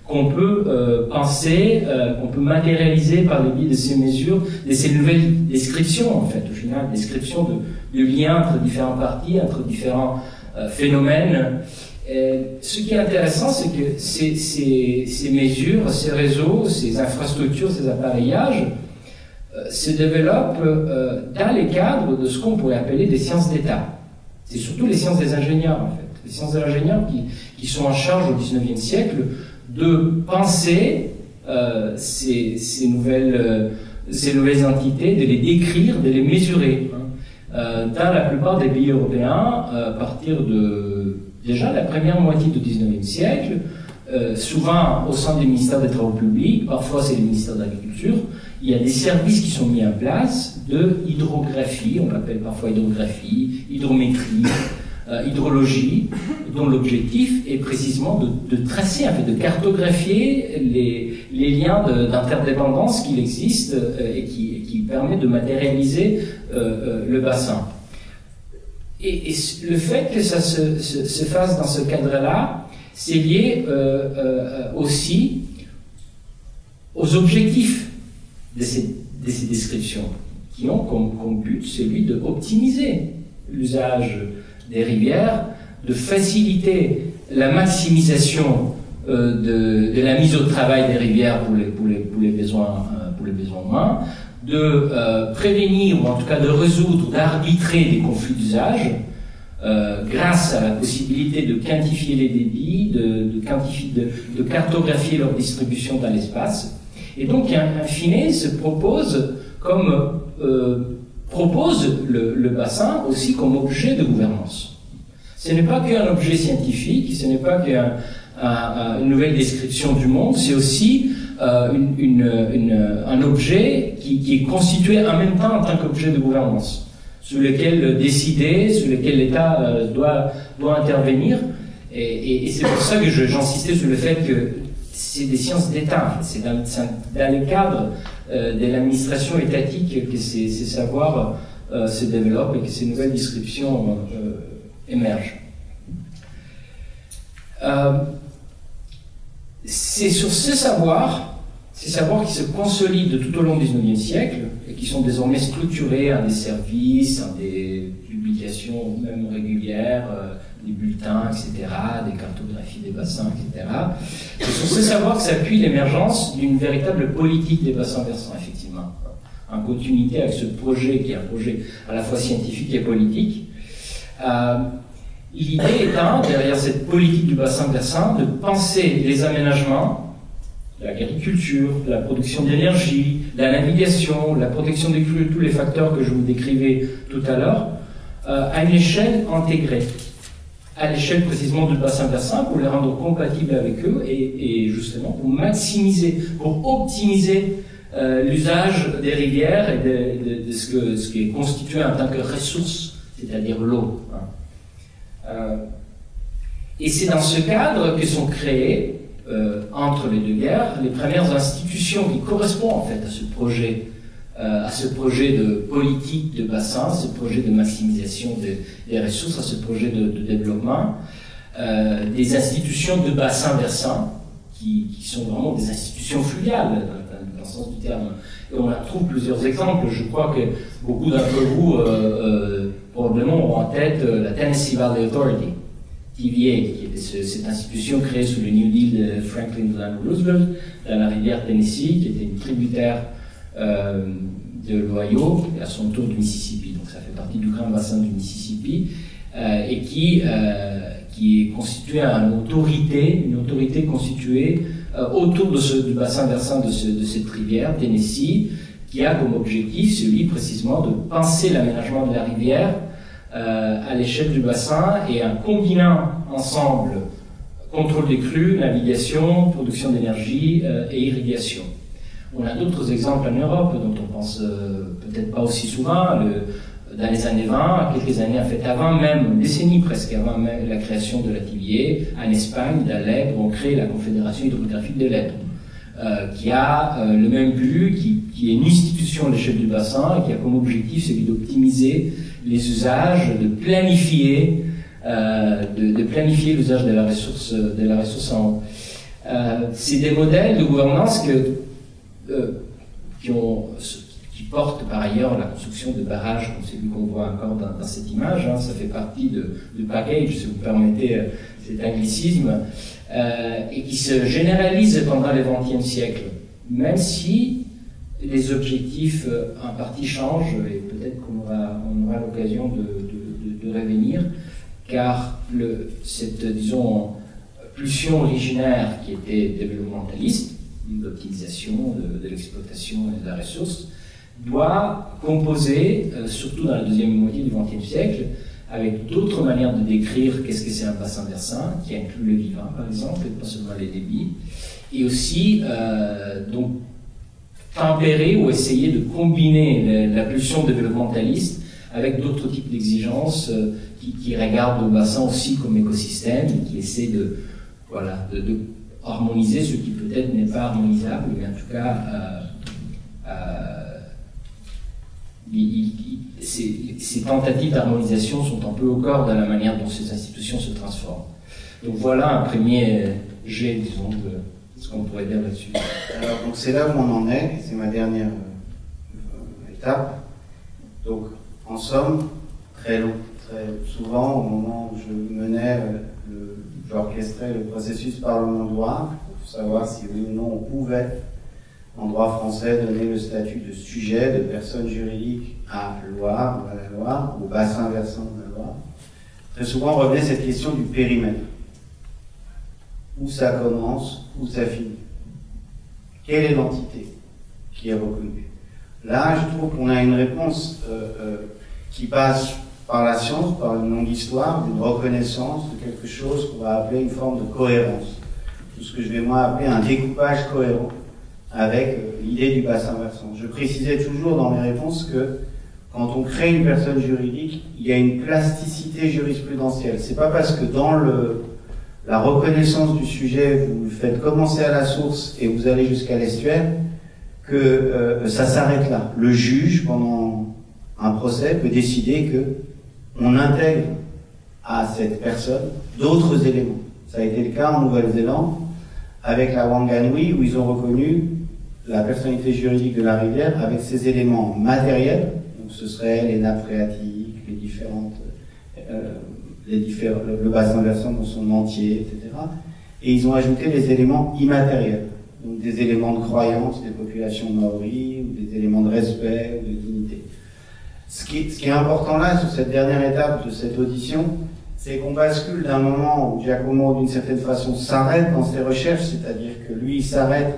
qu'on peut penser, qu'on peut matérialiser par le biais de ces mesures, de ces nouvelles descriptions, en fait, au final, descriptions de liens entre différentes parties, entre différents phénomènes. Ce qui est intéressant, c'est que ces mesures, ces réseaux, ces infrastructures, ces appareillages se développent dans les cadres de ce qu'on pourrait appeler des sciences d'État. C'est surtout les sciences des ingénieurs, en fait. Les sciences des ingénieurs qui sont en charge au XIXe siècle de penser ces nouvelles entités, de les décrire, de les mesurer. Dans la plupart des pays européens, à partir de déjà la première moitié du XIXe siècle, souvent au sein du ministère des Travaux publics, parfois c'est le ministère de l'Agriculture, il y a des services qui sont mis en place de hydrographie, on l'appelle parfois hydrographie, hydrométrie, hydrologie, dont l'objectif est précisément de tracer, en fait, de cartographier les liens d'interdépendance qu'il existe et qui permet de matérialiser le bassin. Et le fait que ça se fasse dans ce cadre-là, c'est lié aussi aux objectifs de ces descriptions, qui ont comme but celui d'optimiser l'usage des rivières, de faciliter la maximisation de la mise au travail des rivières pour les besoins humains, de prévenir, ou en tout cas de résoudre, d'arbitrer des conflits d'usage, grâce à la possibilité de quantifier les débits, de cartographier leur distribution dans l'espace. Et donc, in fine, se propose le bassin aussi comme objet de gouvernance. Ce n'est pas qu'un objet scientifique, ce n'est pas qu'une nouvelle description du monde, c'est aussi un objet qui est constitué en même temps en tant qu'objet de gouvernance, sur lequel décider, sur lequel l'État doit intervenir. Et c'est pour ça que j'insistais sur le fait que c'est des sciences d'État. C'est dans le cadre de l'administration étatique que ces savoirs se développent et que ces nouvelles descriptions émergent. C'est sur ces savoirs qui se consolident tout au long du XIXe siècle et qui sont désormais structurés en des services, en des publications même régulières, des bulletins, etc., des cartographies des bassins, etc. C'est sur ces savoirs que s'appuie l'émergence d'une véritable politique des bassins versants, effectivement, en continuité avec ce projet qui est un projet à la fois scientifique et politique. L'idée étant, derrière cette politique du bassin versant, de penser les aménagements, l'agriculture, la production d'énergie, la navigation, la protection des crues, tous les facteurs que je vous décrivais tout à l'heure, à une échelle intégrée, à l'échelle précisément du bassin versant, pour les rendre compatibles avec eux et justement pour maximiser, pour optimiser l'usage des rivières et de ce qui est constitué en tant que ressource, c'est-à-dire l'eau. Et c'est dans ce cadre que sont créées, entre les deux guerres, les premières institutions qui correspondent en fait à ce projet de politique de bassin, ce projet de maximisation des ressources, à ce projet de développement, des institutions de bassin versant qui sont vraiment des institutions fluviales dans le sens du terme. Et on trouve plusieurs exemples. Je crois que beaucoup d'entre vous probablement ont en tête la Tennessee Valley Authority, TVA, qui était cette institution créée sous le New Deal de Franklin Delano Roosevelt dans la rivière Tennessee, qui était une tributaire de l'Ohio et à son tour du Mississippi. Donc ça fait partie du grand bassin du Mississippi et qui est constituée une autorité constituée autour du bassin versant de cette rivière Tennessee, qui a comme objectif celui précisément de penser l'aménagement de la rivière à l'échelle du bassin et en combinant ensemble contrôle des crues, navigation, production d'énergie et irrigation. On a d'autres exemples en Europe dont on pense peut-être pas aussi souvent. Dans les années 20, quelques années en fait avant même, une décennie presque avant même la création de la TVA, en Espagne, dans l'Èbre, on crée la Confédération hydrographique de l'Èbre, qui a le même but, qui est une institution à l'échelle du bassin et qui a comme objectif celui d'optimiser les usages, de planifier l'usage de la ressource en eau. C'est des modèles de gouvernance qui portent par ailleurs la construction de barrages comme celui qu'on voit encore dans cette image. Ça fait partie du package, si vous permettez cet anglicisme, et qui se généralise pendant le XXe siècle, même si les objectifs en partie changent, et peut-être qu'on aura l'occasion de revenir, car cette, disons, pulsion originaire qui était développementaliste, l'optimisation de l'exploitation et de la ressource, doit composer, surtout dans la deuxième moitié du XXe siècle, avec d'autres manières de décrire qu'est-ce que c'est un bassin versant, qui inclut le vivant par exemple, et pas seulement les débits, et aussi donc tempérer ou essayer de combiner la pulsion développementaliste avec d'autres types d'exigences qui regardent le bassin aussi comme écosystème et qui essaient de harmoniser ce qui peut-être n'est pas harmonisable, mais en tout cas ces tentatives d'harmonisation sont un peu au corps de la manière dont ces institutions se transforment. Donc voilà un premier jet, disons, de ce qu'on pourrait dire là-dessus. Alors, donc c'est là où on en est, c'est ma dernière étape. Donc, en somme, très souvent, au moment où je menais, j'orchestrais le processus parlementaire pour savoir si oui ou non on pouvait, en droit français, donner le statut de sujet, de personne juridique à Loire, ou à la Loire, au bassin versant de la Loire. Très souvent revenait cette question du périmètre. Où ça commence, où ça finit. Quelle est l'entité qui est reconnue? Là, je trouve qu'on a une réponse qui passe par la science, par une longue histoire, d'une reconnaissance de quelque chose qu'on va appeler une forme de cohérence. Tout ce que je vais moi appeler un découpage cohérent avec l'idée du bassin versant. Je précisais toujours dans mes réponses que quand on crée une personne juridique, il y a une plasticité jurisprudentielle. C'est pas parce que dans la reconnaissance du sujet, vous le faites commencer à la source et vous allez jusqu'à l'estuaire, que ça s'arrête là. Le juge, pendant un procès, peut décider que on intègre à cette personne d'autres éléments. Ça a été le cas en Nouvelle-Zélande, avec la Wanganui, où ils ont reconnu la personnalité juridique de la rivière avec ses éléments matériels, donc ce serait les nappes phréatiques, le bassin versant dans son entier, etc. Et ils ont ajouté les éléments immatériels, donc des éléments de croyance des populations maoris, ou des éléments de respect, ou de dignité. Ce qui est important là, sur cette dernière étape de cette audition, c'est qu'on bascule d'un moment où Giacomo, d'une certaine façon, s'arrête dans ses recherches, c'est-à-dire que lui, il s'arrête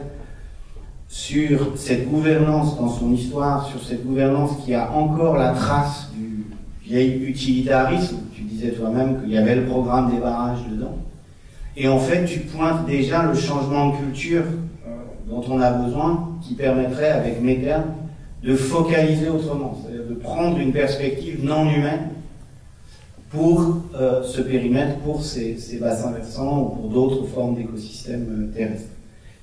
sur cette gouvernance dans son histoire, sur cette gouvernance qui a encore la trace du vieil utilitarisme. Tu disais toi-même qu'il y avait le programme des barrages dedans. Et en fait, tu pointes déjà le changement de culture dont on a besoin, qui permettrait, avec mes termes, de focaliser autrement, c'est-à-dire de prendre une perspective non humaine pour ce périmètre, pour ces bassins versants ou pour d'autres formes d'écosystèmes terrestres.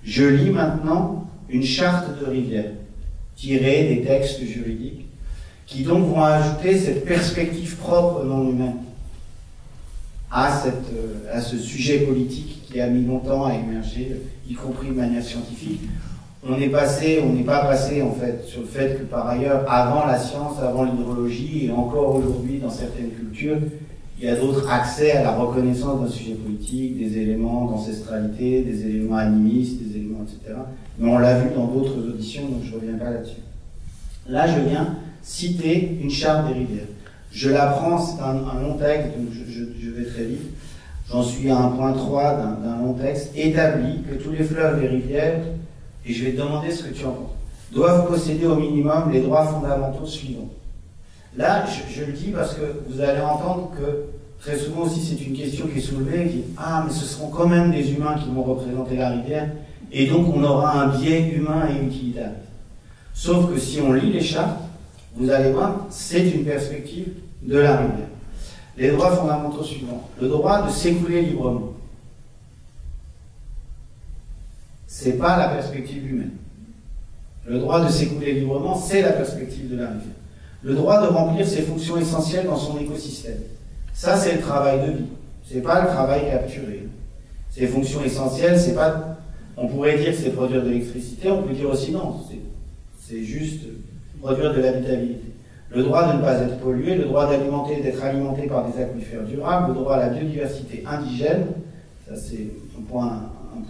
Je lis maintenant une charte de rivière, tirée des textes juridiques, qui donc vont ajouter cette perspective propre non humaine à ce sujet politique qui a mis longtemps à émerger, y compris de manière scientifique. On n'est pas passé en fait sur le fait que par ailleurs, avant la science, avant l'hydrologie, et encore aujourd'hui dans certaines cultures, il y a d'autres accès à la reconnaissance d'un sujet politique, des éléments d'ancestralité, des éléments animistes, des éléments, etc. Mais on l'a vu dans d'autres auditions, donc je ne reviens pas là-dessus. Là, je viens citer une charte des rivières. Je la prends, c'est un long texte, donc je vais très vite. J'en suis à un point 3 d'un long texte, établit que tous les fleuves et rivières, et je vais te demander ce que tu en penses, doivent posséder au minimum les droits fondamentaux suivants. Là, je le dis parce que vous allez entendre que très souvent aussi c'est une question qui est soulevée, qui dit « Ah, mais ce seront quand même des humains qui vont représenter la rivière, et donc on aura un biais humain et utilitaire. » Sauf que si on lit les chartes, vous allez voir, c'est une perspective de la rivière. Les droits fondamentaux suivants. Le droit de s'écouler librement. C'est pas la perspective humaine. Le droit de s'écouler librement, c'est la perspective de la rivière. Le droit de remplir ses fonctions essentielles dans son écosystème. Ça, c'est le travail de vie. C'est pas le travail capturé. Ses fonctions essentielles, c'est pas... On pourrait dire que c'est produire de l'électricité, on peut dire aussi non. C'est juste produire de l'habitabilité. Le droit de ne pas être pollué, le droit d'être alimenté par des aquifères durables, le droit à la biodiversité indigène, ça c'est un point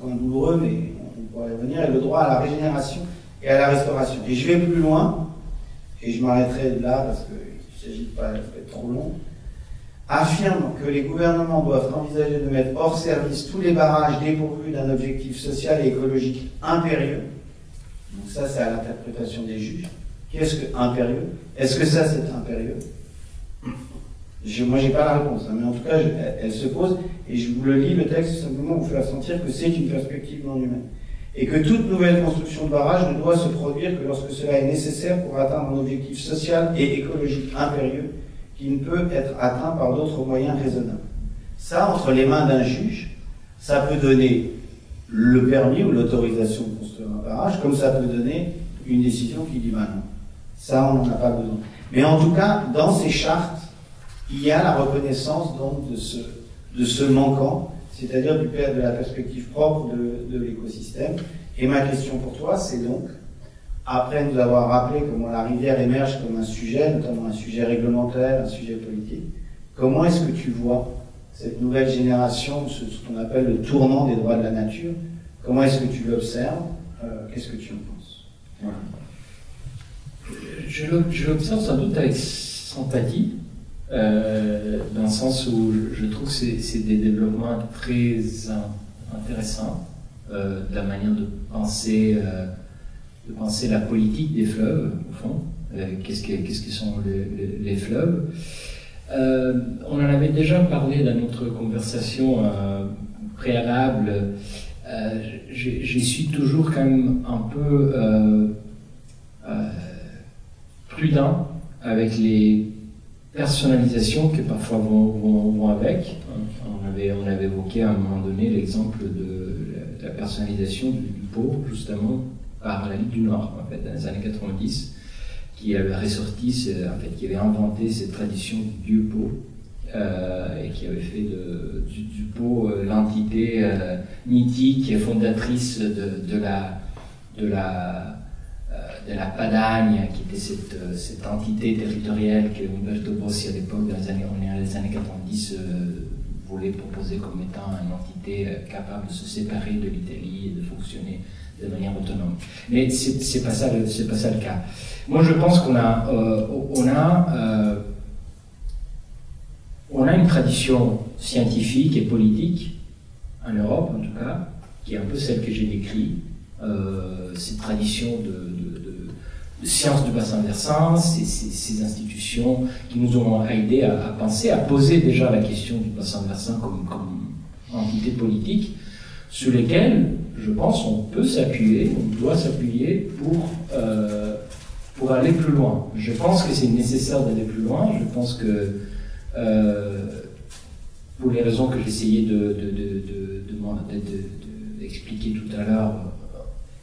douloureux, mais on pourrait y revenir, et le droit à la régénération et à la restauration. Et je vais plus loin, et je m'arrêterai là parce qu'il ne s'agit pas d'être trop long, affirme que les gouvernements doivent envisager de mettre hors service tous les barrages dépourvus d'un objectif social et écologique impérieux. Donc ça, c'est à l'interprétation des juges. Qu'est-ce que impérieux? Est-ce que ça, c'est impérieux? Moi, j'ai pas la réponse, hein, mais en tout cas, elle se pose, et je vous le lis, le texte, simplement vous faire sentir que c'est une perspective non humaine. Et que toute nouvelle construction de barrage ne doit se produire que lorsque cela est nécessaire pour atteindre un objectif social et écologique impérieux qui ne peut être atteint par d'autres moyens raisonnables. Ça, entre les mains d'un juge, ça peut donner le permis ou l'autorisation de construire un barrage, comme ça peut donner une décision qui dit ben non. Ça, on n'en a pas besoin. Mais en tout cas, dans ces chartes, il y a la reconnaissance donc de ce manquant, c'est-à-dire de la perspective propre de l'écosystème. Et ma question pour toi, c'est donc, après nous avoir rappelé comment la rivière émerge comme un sujet, notamment un sujet réglementaire, un sujet politique, comment est-ce que tu vois cette nouvelle génération, ce qu'on appelle le tournant des droits de la nature, comment est-ce que tu l'observes? Qu'est-ce que tu en penses? Voilà. Je l'observe sans doute avec sympathie, dans le sens où je trouve que c'est des développements très intéressants, de la manière de penser la politique des fleuves, au fond. Qu'est-ce que sont les fleuves? On en avait déjà parlé dans notre conversation préalable. Je suis toujours quand même un peu prudent avec les personnalisations que parfois vont avec. On avait évoqué à un moment donné l'exemple de la personnalisation du Pau, justement, par la Ligue du Nord, en fait, dans les années 90, qui avait ressorti, qui avait inventé cette tradition du dieu Pau, et qui avait fait du Pau l'entité mythique et fondatrice de la Padagne, qui était cette entité territoriale que Umberto Bossi, à l'époque, dans les années 90, voulait proposer comme étant une entité capable de se séparer de l'Italie et de fonctionner de manière autonome. Mais c'est pas ça le cas. Moi, je pense qu'on a une tradition scientifique et politique, en Europe en tout cas, qui est un peu celle que j'ai décrite, cette tradition de sciences du bassin versant, ces institutions qui nous ont aidés à penser, à poser déjà la question du bassin versant comme entité politique, sur lesquelles, je pense, on peut s'appuyer, on doit s'appuyer pour aller plus loin. Je pense que c'est nécessaire d'aller plus loin. Je pense que, pour les raisons que j'essayais d'expliquer tout à l'heure,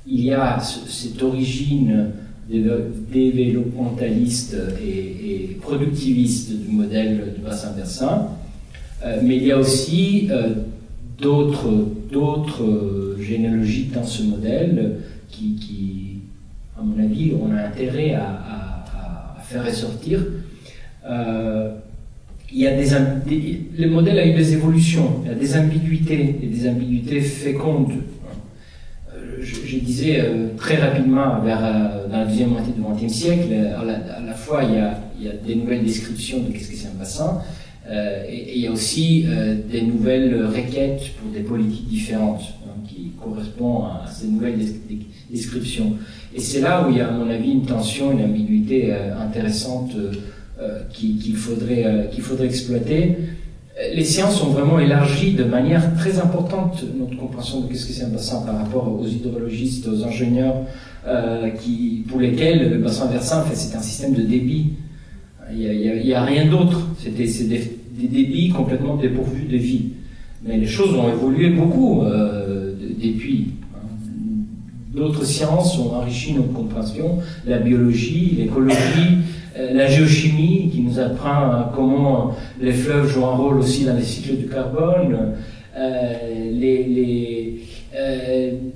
il y a cette origine développementaliste et productiviste du modèle du bassin versant, mais il y a aussi d'autres généalogies dans ce modèle qui, à mon avis, on a intérêt à faire ressortir. Il y a le modèle a eu des évolutions, il y a des ambiguïtés, et des ambiguïtés fécondes. Je disais très rapidement, dans la deuxième moitié du XXe siècle, à la fois il y a des nouvelles descriptions de qu'est-ce que c'est un bassin, et il y a aussi des nouvelles requêtes pour des politiques différentes, qui correspondent à ces nouvelles descriptions. Et c'est là où il y a, à mon avis, une tension, une ambiguïté intéressante qu'il faudrait exploiter. Les sciences ont vraiment élargi de manière très importante notre compréhension de qu'est-ce que c'est un bassin par rapport aux hydrologistes, aux ingénieurs, pour lesquels le bassin versant, en fait, c'est un système de débit. Il y a rien d'autre. C'est des débits complètement dépourvus de vie. Mais les choses ont évolué beaucoup depuis. D'autres sciences ont enrichi notre compréhension, la biologie, l'écologie, la géochimie, qui nous apprend comment les fleuves jouent un rôle aussi dans les cycles du carbone,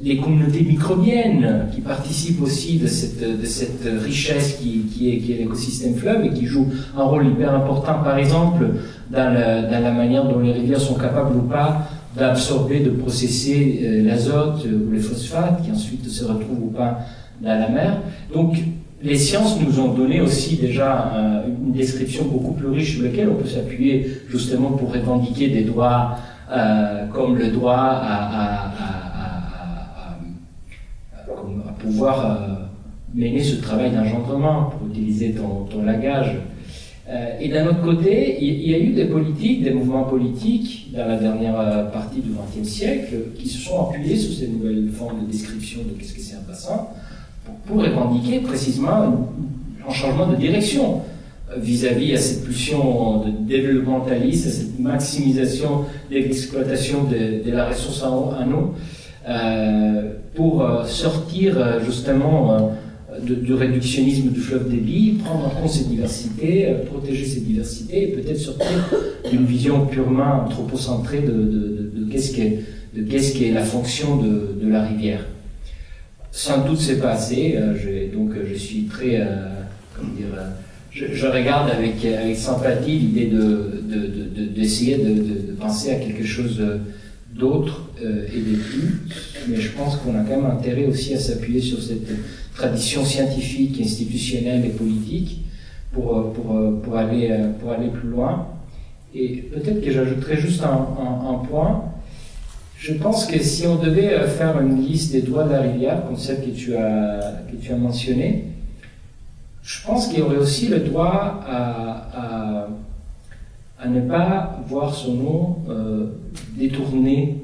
les communautés microbiennes qui participent aussi de cette richesse qui est l'écosystème fleuve et qui jouent un rôle hyper important, par exemple, dans la manière dont les rivières sont capables ou pas d'absorber, de processer l'azote ou les phosphates qui ensuite se retrouvent ou pas dans la mer. Donc, les sciences nous ont donné aussi déjà une description beaucoup plus riche sur laquelle on peut s'appuyer justement pour revendiquer des droits comme le droit à pouvoir mener ce travail d'engendrement, pour utiliser ton langage. Et d'un autre côté, il y a eu des politiques, des mouvements politiques dans la dernière partie du XXe siècle qui se sont appuyés sur ces nouvelles formes de description de qu'est-ce que c'est un bassin pour revendiquer précisément un changement de direction vis-à-vis à cette pulsion de développementaliste, à cette maximisation de l'exploitation de la ressource en eau, pour sortir justement du réductionnisme du fleuve débit, prendre en compte ces diversités, protéger ces diversités, et peut-être sortir d'une vision purement anthropocentrée de qu'est-ce qu'est la fonction de la rivière. Sans doute c'est pas assez, donc je suis très, comment dire, je regarde avec sympathie l'idée d'essayer de penser à quelque chose d'autre et de plus, mais je pense qu'on a quand même intérêt aussi à s'appuyer sur cette tradition scientifique, institutionnelle et politique pour aller plus loin. Et peut-être que j'ajouterais juste un point. Je pense que si on devait faire une liste des droits de la rivière, comme celle que tu as mentionnée, je pense qu'il y aurait aussi le droit à ne pas voir son eau détournée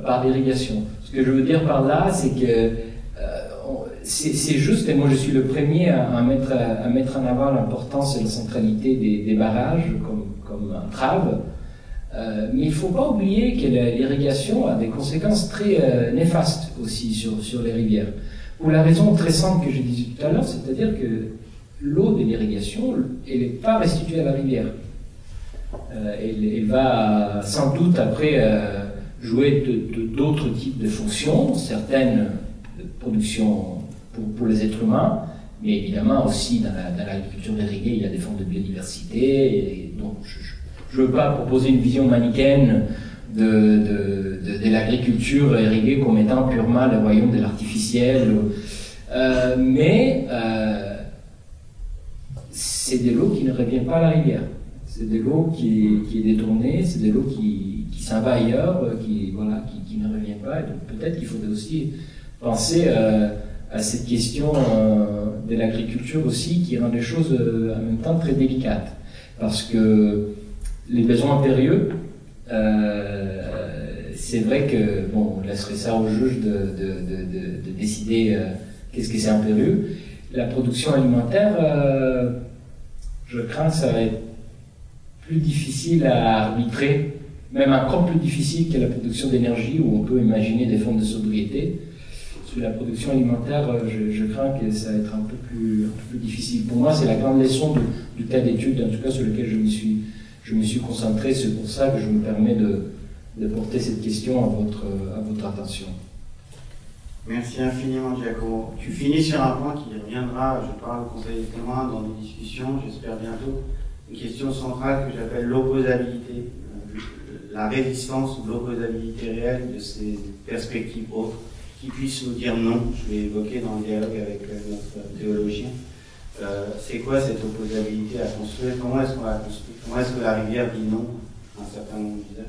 par l'irrigation. Ce que je veux dire par là, c'est que c'est juste, et moi je suis le premier à mettre en avant l'importance et la centralité des barrages comme entrave, mais il ne faut pas oublier que l'irrigation a des conséquences très néfastes aussi sur les rivières. Pour la raison très simple que je disais tout à l'heure, c'est-à-dire que l'eau de l'irrigation, elle n'est pas restituée à la rivière. Elle va sans doute après jouer d'autres types de fonctions, certaines de production pour les êtres humains, mais évidemment aussi dans l'agriculture irriguée, il y a des formes de biodiversité, et donc je ne veux pas proposer une vision manichéenne de l'agriculture irriguée comme étant purement le royaume de l'artificiel, mais c'est de l'eau qui ne revient pas à la rivière. C'est de l'eau qui est détournée, c'est de l'eau qui s'en va ailleurs, qui ne revient pas. Et donc peut-être qu'il faudrait aussi penser à cette question de l'agriculture aussi, qui rend les choses en même temps très délicates. Parce que les besoins impérieux, c'est vrai que, bon, on laisserait ça au juge de décider qu'est-ce que c'est impérieux. La production alimentaire, je crains que ça va être plus difficile à arbitrer, même encore plus difficile que la production d'énergie, où on peut imaginer des formes de sobriété. Sur la production alimentaire, je crains que ça va être un peu plus difficile. Pour moi, c'est la grande leçon du cas d'étude, en tout cas sur lequel je me suis concentré. C'est pour ça que je me permets de porter cette question à votre attention. Merci infiniment, Giacomo. Tu finis sur un point qui reviendra, je parle au Conseil des témoins dans des discussions, j'espère bientôt, une question centrale que j'appelle l'opposabilité, la résistance ou l'opposabilité réelle de ces perspectives autres, qui puissent nous dire non. Je vais évoquer dans le dialogue avec notre théologien. C'est quoi cette opposabilité à construire? Comment est-ce qu'on la construit? Comment est-ce que la rivière dit non à un certain nombre d'usages?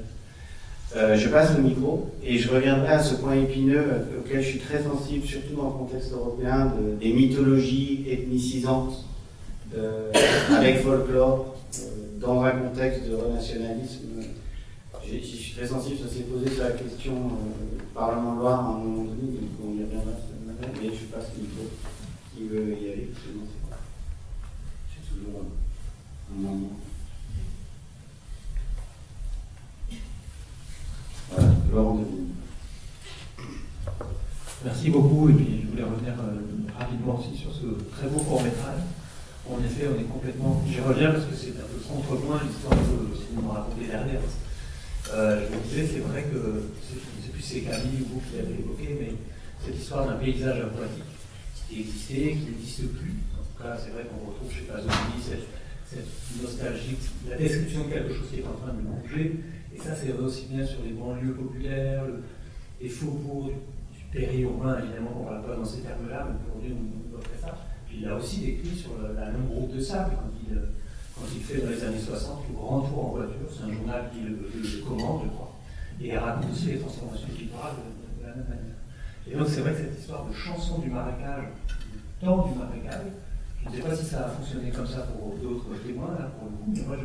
Je passe le micro et je reviendrai à ce point épineux auquel je suis très sensible, surtout dans le contexte européen, des mythologies ethnicisantes avec folklore, dans un contexte de renationalisme. Je suis très sensible, ça s'est posé sur la question Parlement de Loire à un moment donné, donc on y reviendra cette manière, mais je passe le micro. Qui veut y aller? C'est toujours un moment. Voilà, Laurent Devine. Merci beaucoup, et puis je voulais revenir rapidement aussi sur ce très beau court-métrage. En effet, on est complètement... J'y reviens parce que c'est un peu contre-point l'histoire que vous m'avez racontée derrière. Je me disais, c'est vrai que, je ne sais plus si c'est Camille ou vous qui l'avez évoqué, mais cette histoire d'un paysage aquatique qui existait, qui n'existe plus. En tout cas, c'est vrai qu'on retrouve chez Pasolini cette nostalgie, la description de quelque chose qui est en train de bouger. Et ça, c'est aussi bien sur les banlieues populaires, les faubourgs du périurbain, évidemment, on ne parle pas dans ces termes-là, mais aujourd'hui, on voit ça. Puis il a aussi décrit sur la longue route de sable, quand il fait dans les années 60 le grand tour en voiture, c'est un journal qui le commande, je crois, et il raconte aussi les transformations littorales de la même manière. Et donc c'est vrai que cette histoire de chanson du marécage, du temps du marécage, Je ne sais pas si ça a fonctionné comme ça pour d'autres témoins, là, pour le coup, mais moi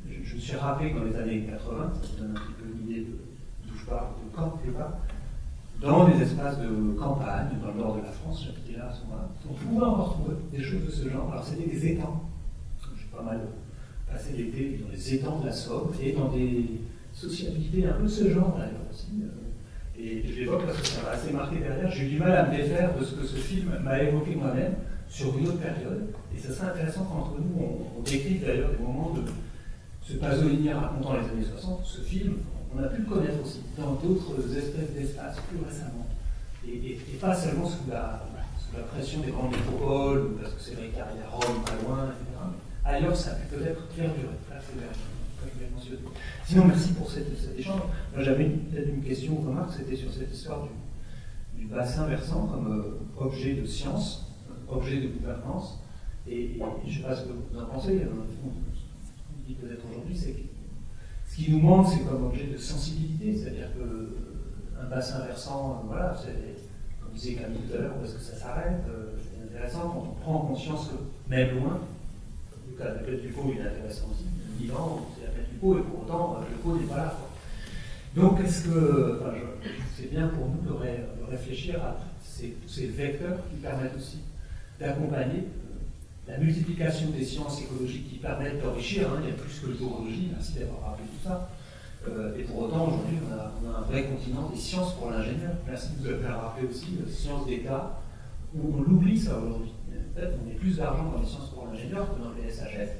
je me suis rappelé que dans les années 80, ça vous donne un petit peu une idée d'où je parle, de quand je parle, dans des espaces de campagne, dans le nord de la France, j'habitais là à ce moment-là, on pouvait encore trouver des choses de ce genre. Alors c'était des étangs. J'ai pas mal passé l'été dans les étangs de la Somme et dans des sociabilités un peu de ce genre d'ailleurs aussi. Et je l'évoque parce que ça m'a assez marqué derrière. J'ai eu du mal à me défaire de ce que ce film m'a évoqué moi-même sur une autre période. Et ça serait intéressant qu'entre nous, on décrive d'ailleurs des moments de ce Pasolini racontant les années 60, ce film. On a pu le connaître aussi dans d'autres espèces d'espaces plus récemment. Et pas seulement sous la pression des grandes métropoles, ou parce que c'est vrai qu'il y a Rome pas loin, etc. Ailleurs, ça a pu peut-être perdurer. Là, c'est vrai, comme je l'ai mentionné. Sinon, merci pour cet échange. Moi, j'avais peut-être une question ou remarque, c'était sur cette histoire du bassin versant comme objet de science, objet de gouvernance. Et je ne sais pas ce que vous en pensez, on dit peut-être aujourd'hui, c'est que ce qui nous manque, c'est comme objet de sensibilité, c'est-à-dire qu'un bassin versant, voilà, comme disait Camille tout à l'heure, où est-ce que ça s'arrête, c'est intéressant quand on prend conscience que même loin, le cas de la Plaine du Pau, il est intéressant aussi, vivant, c'est la Plaine du Pau, et pour autant, le Pau n'est pas là. Quoi. Donc, est-ce que, c'est bien pour nous de réfléchir à ces vecteurs qui permettent aussi d'accompagner la multiplication des sciences écologiques qui permettent d'enrichir, il y a plus que l'écologie, merci d'avoir rappelé tout ça. Et pour autant, aujourd'hui, on a un vrai continent des sciences pour l'ingénieur. Merci de nous avoir rappelé aussi, sciences d'État, où on l'oublie ça aujourd'hui. Peut-être qu'on met plus d'argent dans les sciences pour l'ingénieur que dans les SHF.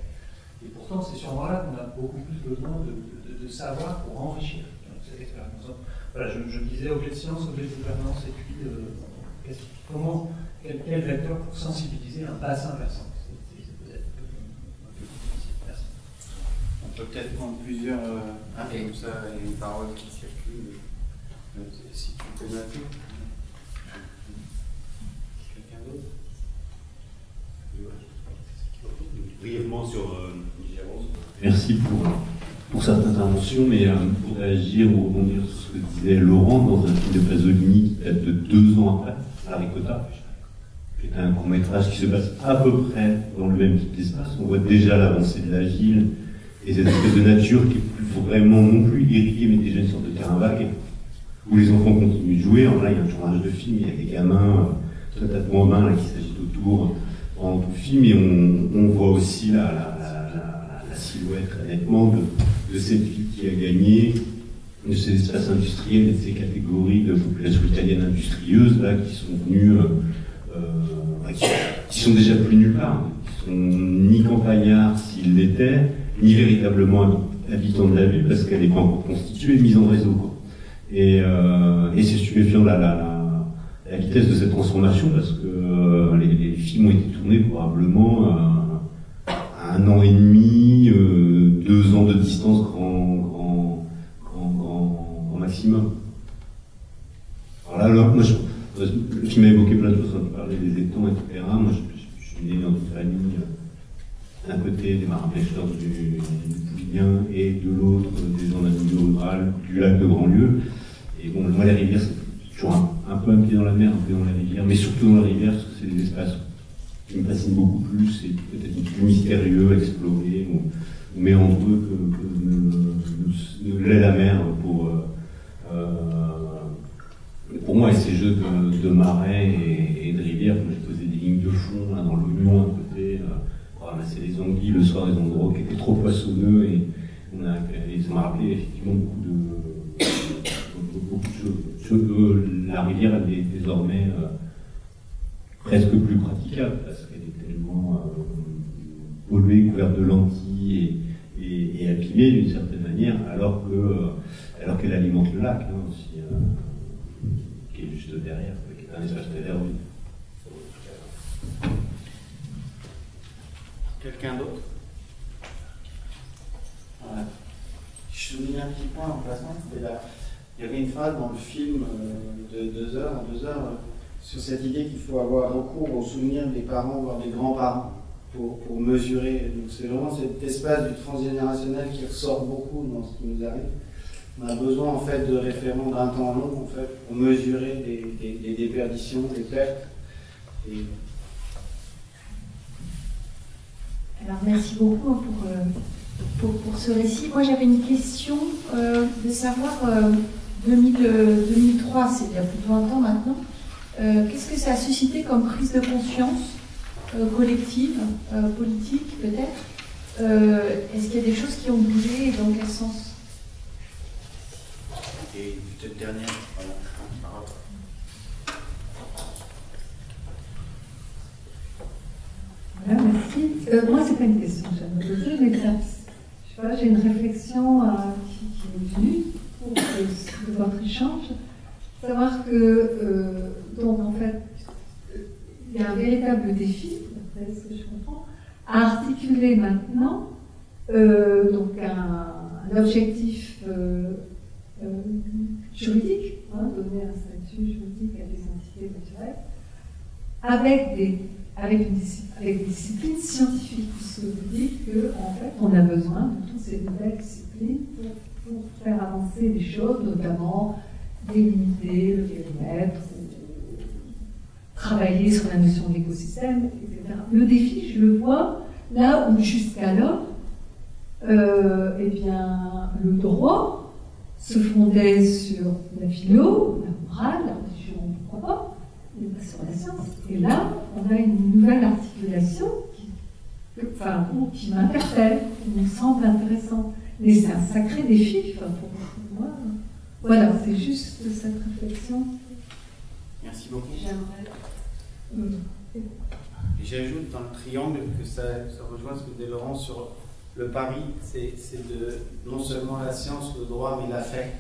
Et pourtant, c'est sûrement là qu'on a beaucoup plus besoin de savoir pour enrichir cette expérience. Donc, voilà, je me disais objet de science, objet de gouvernance, et puis quel vecteur pour sensibiliser un bassin versant. On peut peut-être prendre plusieurs comme ça, et une parole qui circule. Si tu peux noter. Quelqu'un d'autre? Brièvement sur merci pour cette intervention, mais pour réagir ou rebondir sur ce que disait Laurent dans un film de Pasolini qui date de 2 ans après, La Ricotta, qui est un court-métrage qui se passe à peu près dans le même type d'espace. On voit déjà l'avancée de la ville et cette espèce de nature qui est plus vraiment non plus irriguée, mais déjà une sorte de terrain vague où les enfants continuent de jouer. Alors là, il y a un tournage de film, il y a des gamins totalement mains là, qui s'agitent autour pendant tout le film, et on voit aussi la silhouette très nettement de cette ville qui a gagné, de ces espaces industriels et de ces catégories de population italienne industrieuse là, qui sont venues, qui sont déjà plus nulle part, qui sont ni campagnards s'ils l'étaient, ni véritablement habitants de la ville parce qu'elle n'est pas encore constituée, mise en réseau. Quoi. Et c'est stupéfiant la vitesse de cette transformation parce que les films ont été tournés probablement à 1 an et demi, 2 ans de distance grand maximum. Alors là, moi, le film a évoqué plein de choses, on parlait des étangs, etc. Moi, je suis né dans une famille, d'un côté des marins-pêcheurs du Pouliguen et de l'autre des gens d'un milieu rural du lac de Grandlieu. Et bon, moi, les rivières, c'est toujours un peu un pied dans la mer, un peu dans la rivière, mais surtout dans la rivière, parce que c'est des espaces qui me fascinent beaucoup plus, et peut-être plus mystérieux, explorés, ou méandreux que ne l'est la mer pour moi, et ces jeux de marais et de rivières, moi j'ai posé des lignes de fond là, dans l'oignon à côté, pour ramasser les anguilles le soir, des endroits qui étaient trop poissonneux, et ça m'a rappelé effectivement beaucoup de choses. La rivière, elle est désormais presque plus praticable, parce qu'elle est tellement polluée, couverte de lentilles et abîmée d'une certaine manière, alors qu'elle alimente le lac, aussi, qui est juste derrière, qui est un espace réservé. Quelqu'un d'autre? Voilà. Je souligne un petit point en passant, il y avait une phrase dans le film de 2 heures, sur cette idée qu'il faut avoir recours aux souvenirs des parents, voire des grands-parents, pour mesurer. Donc c'est vraiment cet espace du transgénérationnel qui ressort beaucoup dans ce qui nous arrive. On a besoin en fait de référents d'un temps long en fait, pour mesurer des déperditions, des pertes. Et Alors merci beaucoup pour ce récit. Moi j'avais une question de savoir, 2003, c'est il y a plus de 20 ans maintenant, qu'est-ce que ça a suscité comme prise de conscience collective, politique peut-être? Est-ce qu'il y a des choses qui ont bougé et dans quel sens? Et peut-être dernière, voilà. Voilà, merci. Moi, c'est pas une question que j'aime poser, mais ça, je sais pas, j'ai une réflexion qui est venue pour de votre échange. Savoir que, donc en fait, il y a un véritable défi, d'après ce que je comprends, à articuler maintenant donc un objectif juridique, donner un statut juridique à des entités naturelles, avec des disciplines scientifiques, puisque vous dites qu'en fait, on a besoin de toutes ces nouvelles disciplines pour faire avancer les choses, notamment délimiter le périmètre, travailler sur la notion de l'écosystème, etc. Le défi, je le vois là où jusqu'alors, eh bien, le droit se fondait sur la philo, la morale, la religion, pourquoi pas, mais pas sur la science. Et là, on a une nouvelle articulation qui m'interpelle, qui me semble intéressante. Mais c'est un sacré défi pour moi. Voilà, c'est juste cette réflexion. Merci beaucoup. J'aimerais. Et j'ajoute dans le triangle que ça rejoint ce que disait Laurent sur le pari, c'est de non seulement la science, le droit, mais l'affect.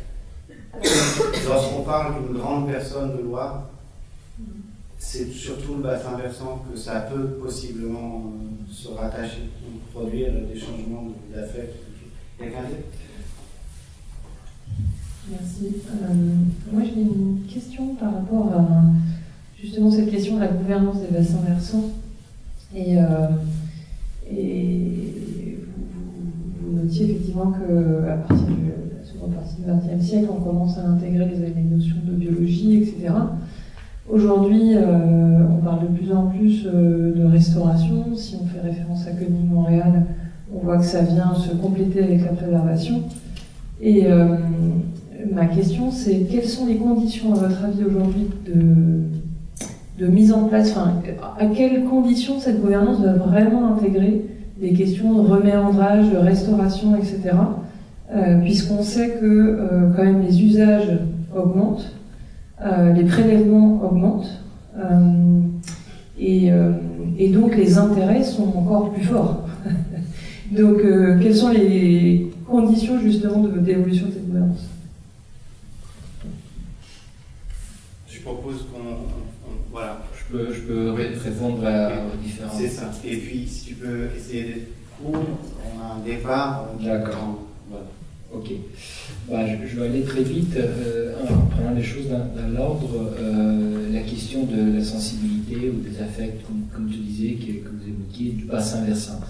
Lorsqu'on parle d'une grande personne de loi, c'est surtout le bassin versant que ça peut possiblement se rattacher, donc produire des changements d'affect. Quelqu'un d'autre? Merci. Moi, j'ai une question par rapport à justement cette question de la gouvernance des bassins versants. Et vous notiez effectivement qu'à partir de la seconde partie du XXe siècle, on commence à intégrer les notions de biologie, etc. Aujourd'hui, on parle de plus en plus de restauration. Si on fait référence à Koenig-Montréal, on voit que ça vient se compléter avec la préservation. Et ma question, c'est quelles sont les conditions, à votre avis, aujourd'hui, de mise en place, à quelles conditions cette gouvernance doit vraiment intégrer des questions de reméandrage, de restauration, etc. Puisqu'on sait que quand même les usages augmentent, les prélèvements augmentent, et donc les intérêts sont encore plus forts. Donc quelles sont les conditions justement d'évolution de cette gouvernance? Je propose qu'on... Voilà. Je peux répondre aux différents... C'est ça. Et puis, si tu peux essayer d'être court, on a un départ. D'accord. Voilà. Ok. Je vais aller très vite en prenant les choses dans l'ordre. La question de la sensibilité ou des affects, comme tu disais, que vous évoquiez, du bassin versant.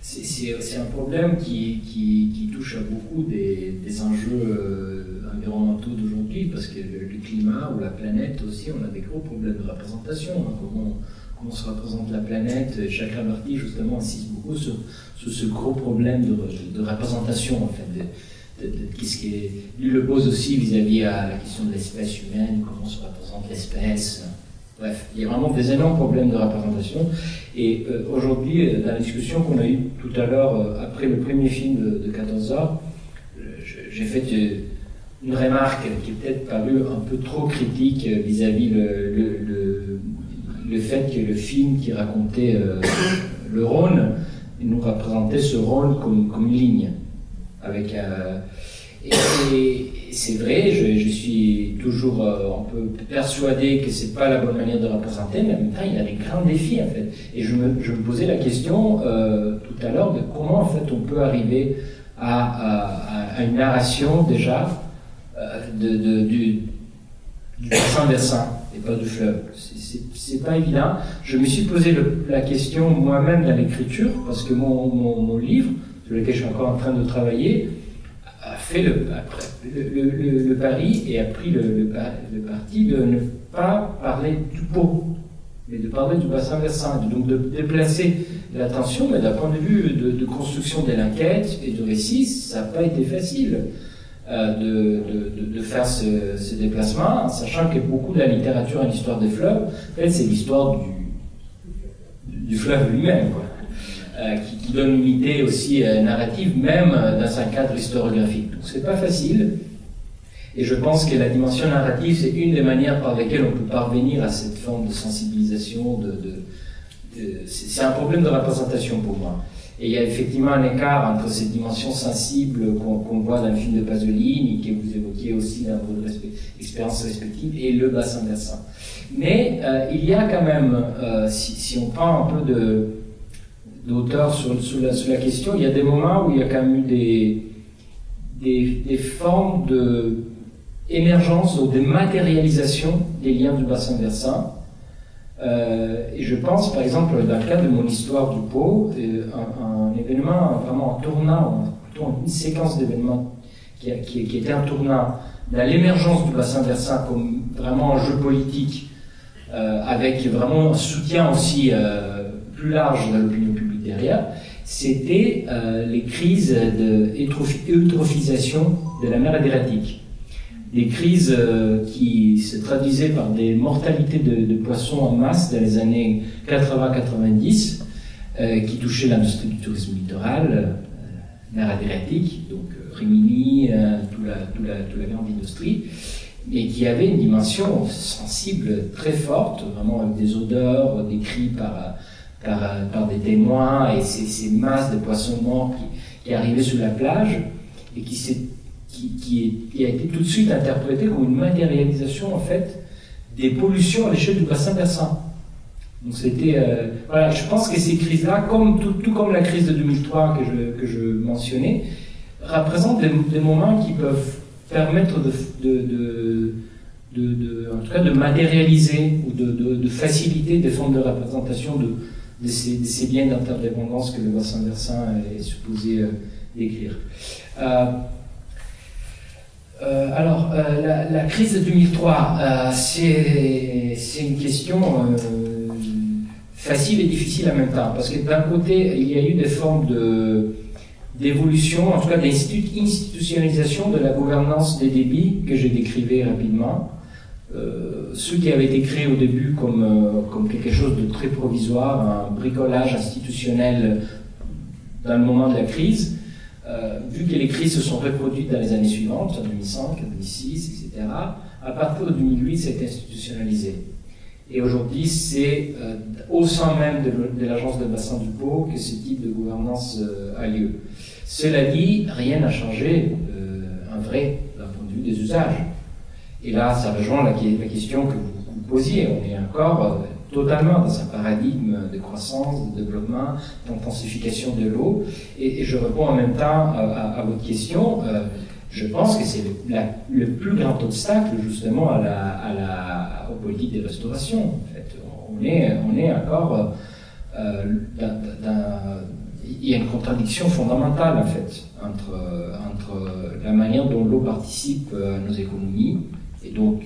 C'est un problème qui touche à beaucoup des enjeux environnementaux d'aujourd'hui, parce que le climat ou la planète aussi, on a des gros problèmes de représentation. Comment se représente la planète? Chaque Lamartine, justement, insiste beaucoup sur ce gros problème de représentation, en fait. Qu'est-ce qui est... Lui le pose aussi vis-à-vis à la question de l'espèce humaine, comment se représente l'espèce. Bref, il y a vraiment des énormes problèmes de représentation. Et aujourd'hui, dans la discussion qu'on a eue tout à l'heure, après le premier film de 14 heures, j'ai fait une remarque qui est peut-être parue un peu trop critique vis-à-vis le fait que le film qui racontait le Rhône, il nous représentait ce Rhône comme une ligne. Avec, et c'est vrai, je suis toujours un peu persuadé que c'est pas la bonne manière de représenter, mais en même temps, il y a des grands défis, en fait. Et je me posais la question tout à l'heure de comment, en fait, on peut arriver à une narration, déjà, du bassin versant et pas du fleuve. C'est pas évident. Je me suis posé la question moi-même dans l'écriture, parce que mon livre, sur lequel je suis encore en train de travailler, a fait le pari et a pris le parti de ne pas parler du pot. mais de parler du bassin versant, donc de déplacer l'attention, mais d'un point de vue de construction de l'enquête et de récit, ça n'a pas été facile de faire ce déplacement, sachant que beaucoup de la littérature en histoire des fleuves, en fait, c'est l'histoire du fleuve lui-même, quoi. Qui donne une idée aussi narrative, même dans un cadre historiographique. Donc c'est pas facile, et je pense que la dimension narrative, c'est une des manières par lesquelles on peut parvenir à cette forme de sensibilisation, c'est un problème de représentation pour moi. Et il y a effectivement un écart entre cette dimension sensible qu'on voit dans le film de Pasolini, que vous évoquiez aussi dans vos expériences respectives, et le bassin versant. Mais il y a quand même, si on prend un peu d'auteur sur la question, il y a des moments où il y a quand même eu des formes d'émergence ou de matérialisation des liens du bassin versant. Et je pense, par exemple, dans le cas de mon histoire du Pô, un événement vraiment en tournant, plutôt une séquence d'événements qui était un tournant dans l'émergence du bassin versant comme vraiment un jeu politique, avec vraiment un soutien aussi plus large de l'opinion publique derrière, c'était les crises d'eutrophisation de la mer Adriatique. Des crises qui se traduisaient par des mortalités de poissons en masse dans les années 80-90, qui touchaient l'industrie du tourisme littoral, mer Adriatique, donc Rimini, toute la grande industrie, et qui avait une dimension sensible très forte, vraiment avec des odeurs décrites par des témoins, et ces masses de poissons morts qui arrivaient sur la plage, et qui a été tout de suite interprété comme une matérialisation en fait des pollutions à l'échelle du bassin versant. Donc c'était voilà, je pense que ces crises-là, tout comme la crise de 2003 que je mentionnais, représentent des moments qui peuvent permettre en tout cas de matérialiser ou de faciliter des formes de représentation de ces biens d'interdépendance que le bassin versant est supposé décrire. Alors, la crise de 2003, c'est une question facile et difficile en même temps, parce que d'un côté, il y a eu des formes d'évolution, en tout cas d'institutionnalisation de la gouvernance des débits que j'ai décrivé rapidement. Ceux qui avaient été créés au début comme quelque chose de très provisoire, un bricolage institutionnel dans le moment de la crise, vu que les crises se sont reproduites dans les années suivantes, en 2005, 2006, etc., à partir de 2008, ça a été institutionnalisé. Et aujourd'hui, c'est au sein même de l'agence de bassin du Pô que ce type de gouvernance a lieu. Cela dit, rien n'a changé en vrai d'un point de vue des usages. Et là, ça rejoint la question que vous posiez. On est encore totalement dans un paradigme de croissance, de développement, d'intensification de l'eau. Et je réponds en même temps à votre question. Je pense que c'est le plus grand obstacle justement aux politiques de restauration. En fait, on est encore il y a une contradiction fondamentale en fait entre la manière dont l'eau participe à nos économies et donc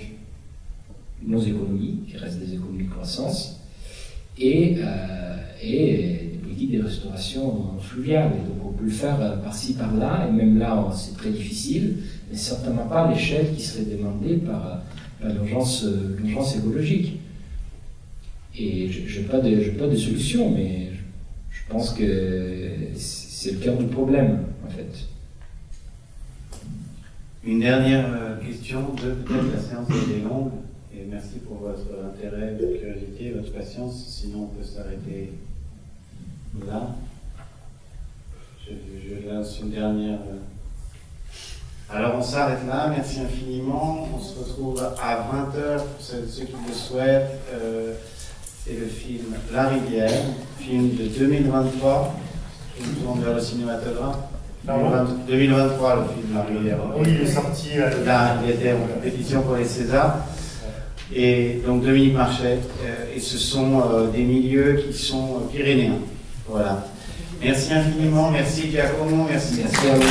nos économies, qui restent des économies de croissance, et des politiques de restauration fluviale. Et donc on peut le faire par-ci, par-là, et même là c'est très difficile, mais certainement pas à l'échelle qui serait demandée par l'urgence écologique. Et je n'ai pas de solution, mais je pense que c'est le cœur du problème, en fait. Une dernière question, peut-être la séance est longue. Et merci pour votre intérêt, votre curiosité, votre patience. Sinon, on peut s'arrêter là. Je lance une dernière. Alors, on s'arrête là. Merci infiniment. On se retrouve à 20h pour ceux qui le souhaitent. C'est le film La Rivière, film de 2023. Je me tourne vers le cinématographe. 2023, le film La Rivière. Oui, il est sorti. Là, il était en compétition pour les Césars. Et donc Dominique Marchais, et ce sont des milieux qui sont pyrénéens. Voilà. Merci infiniment, merci Giacomo, merci à vous.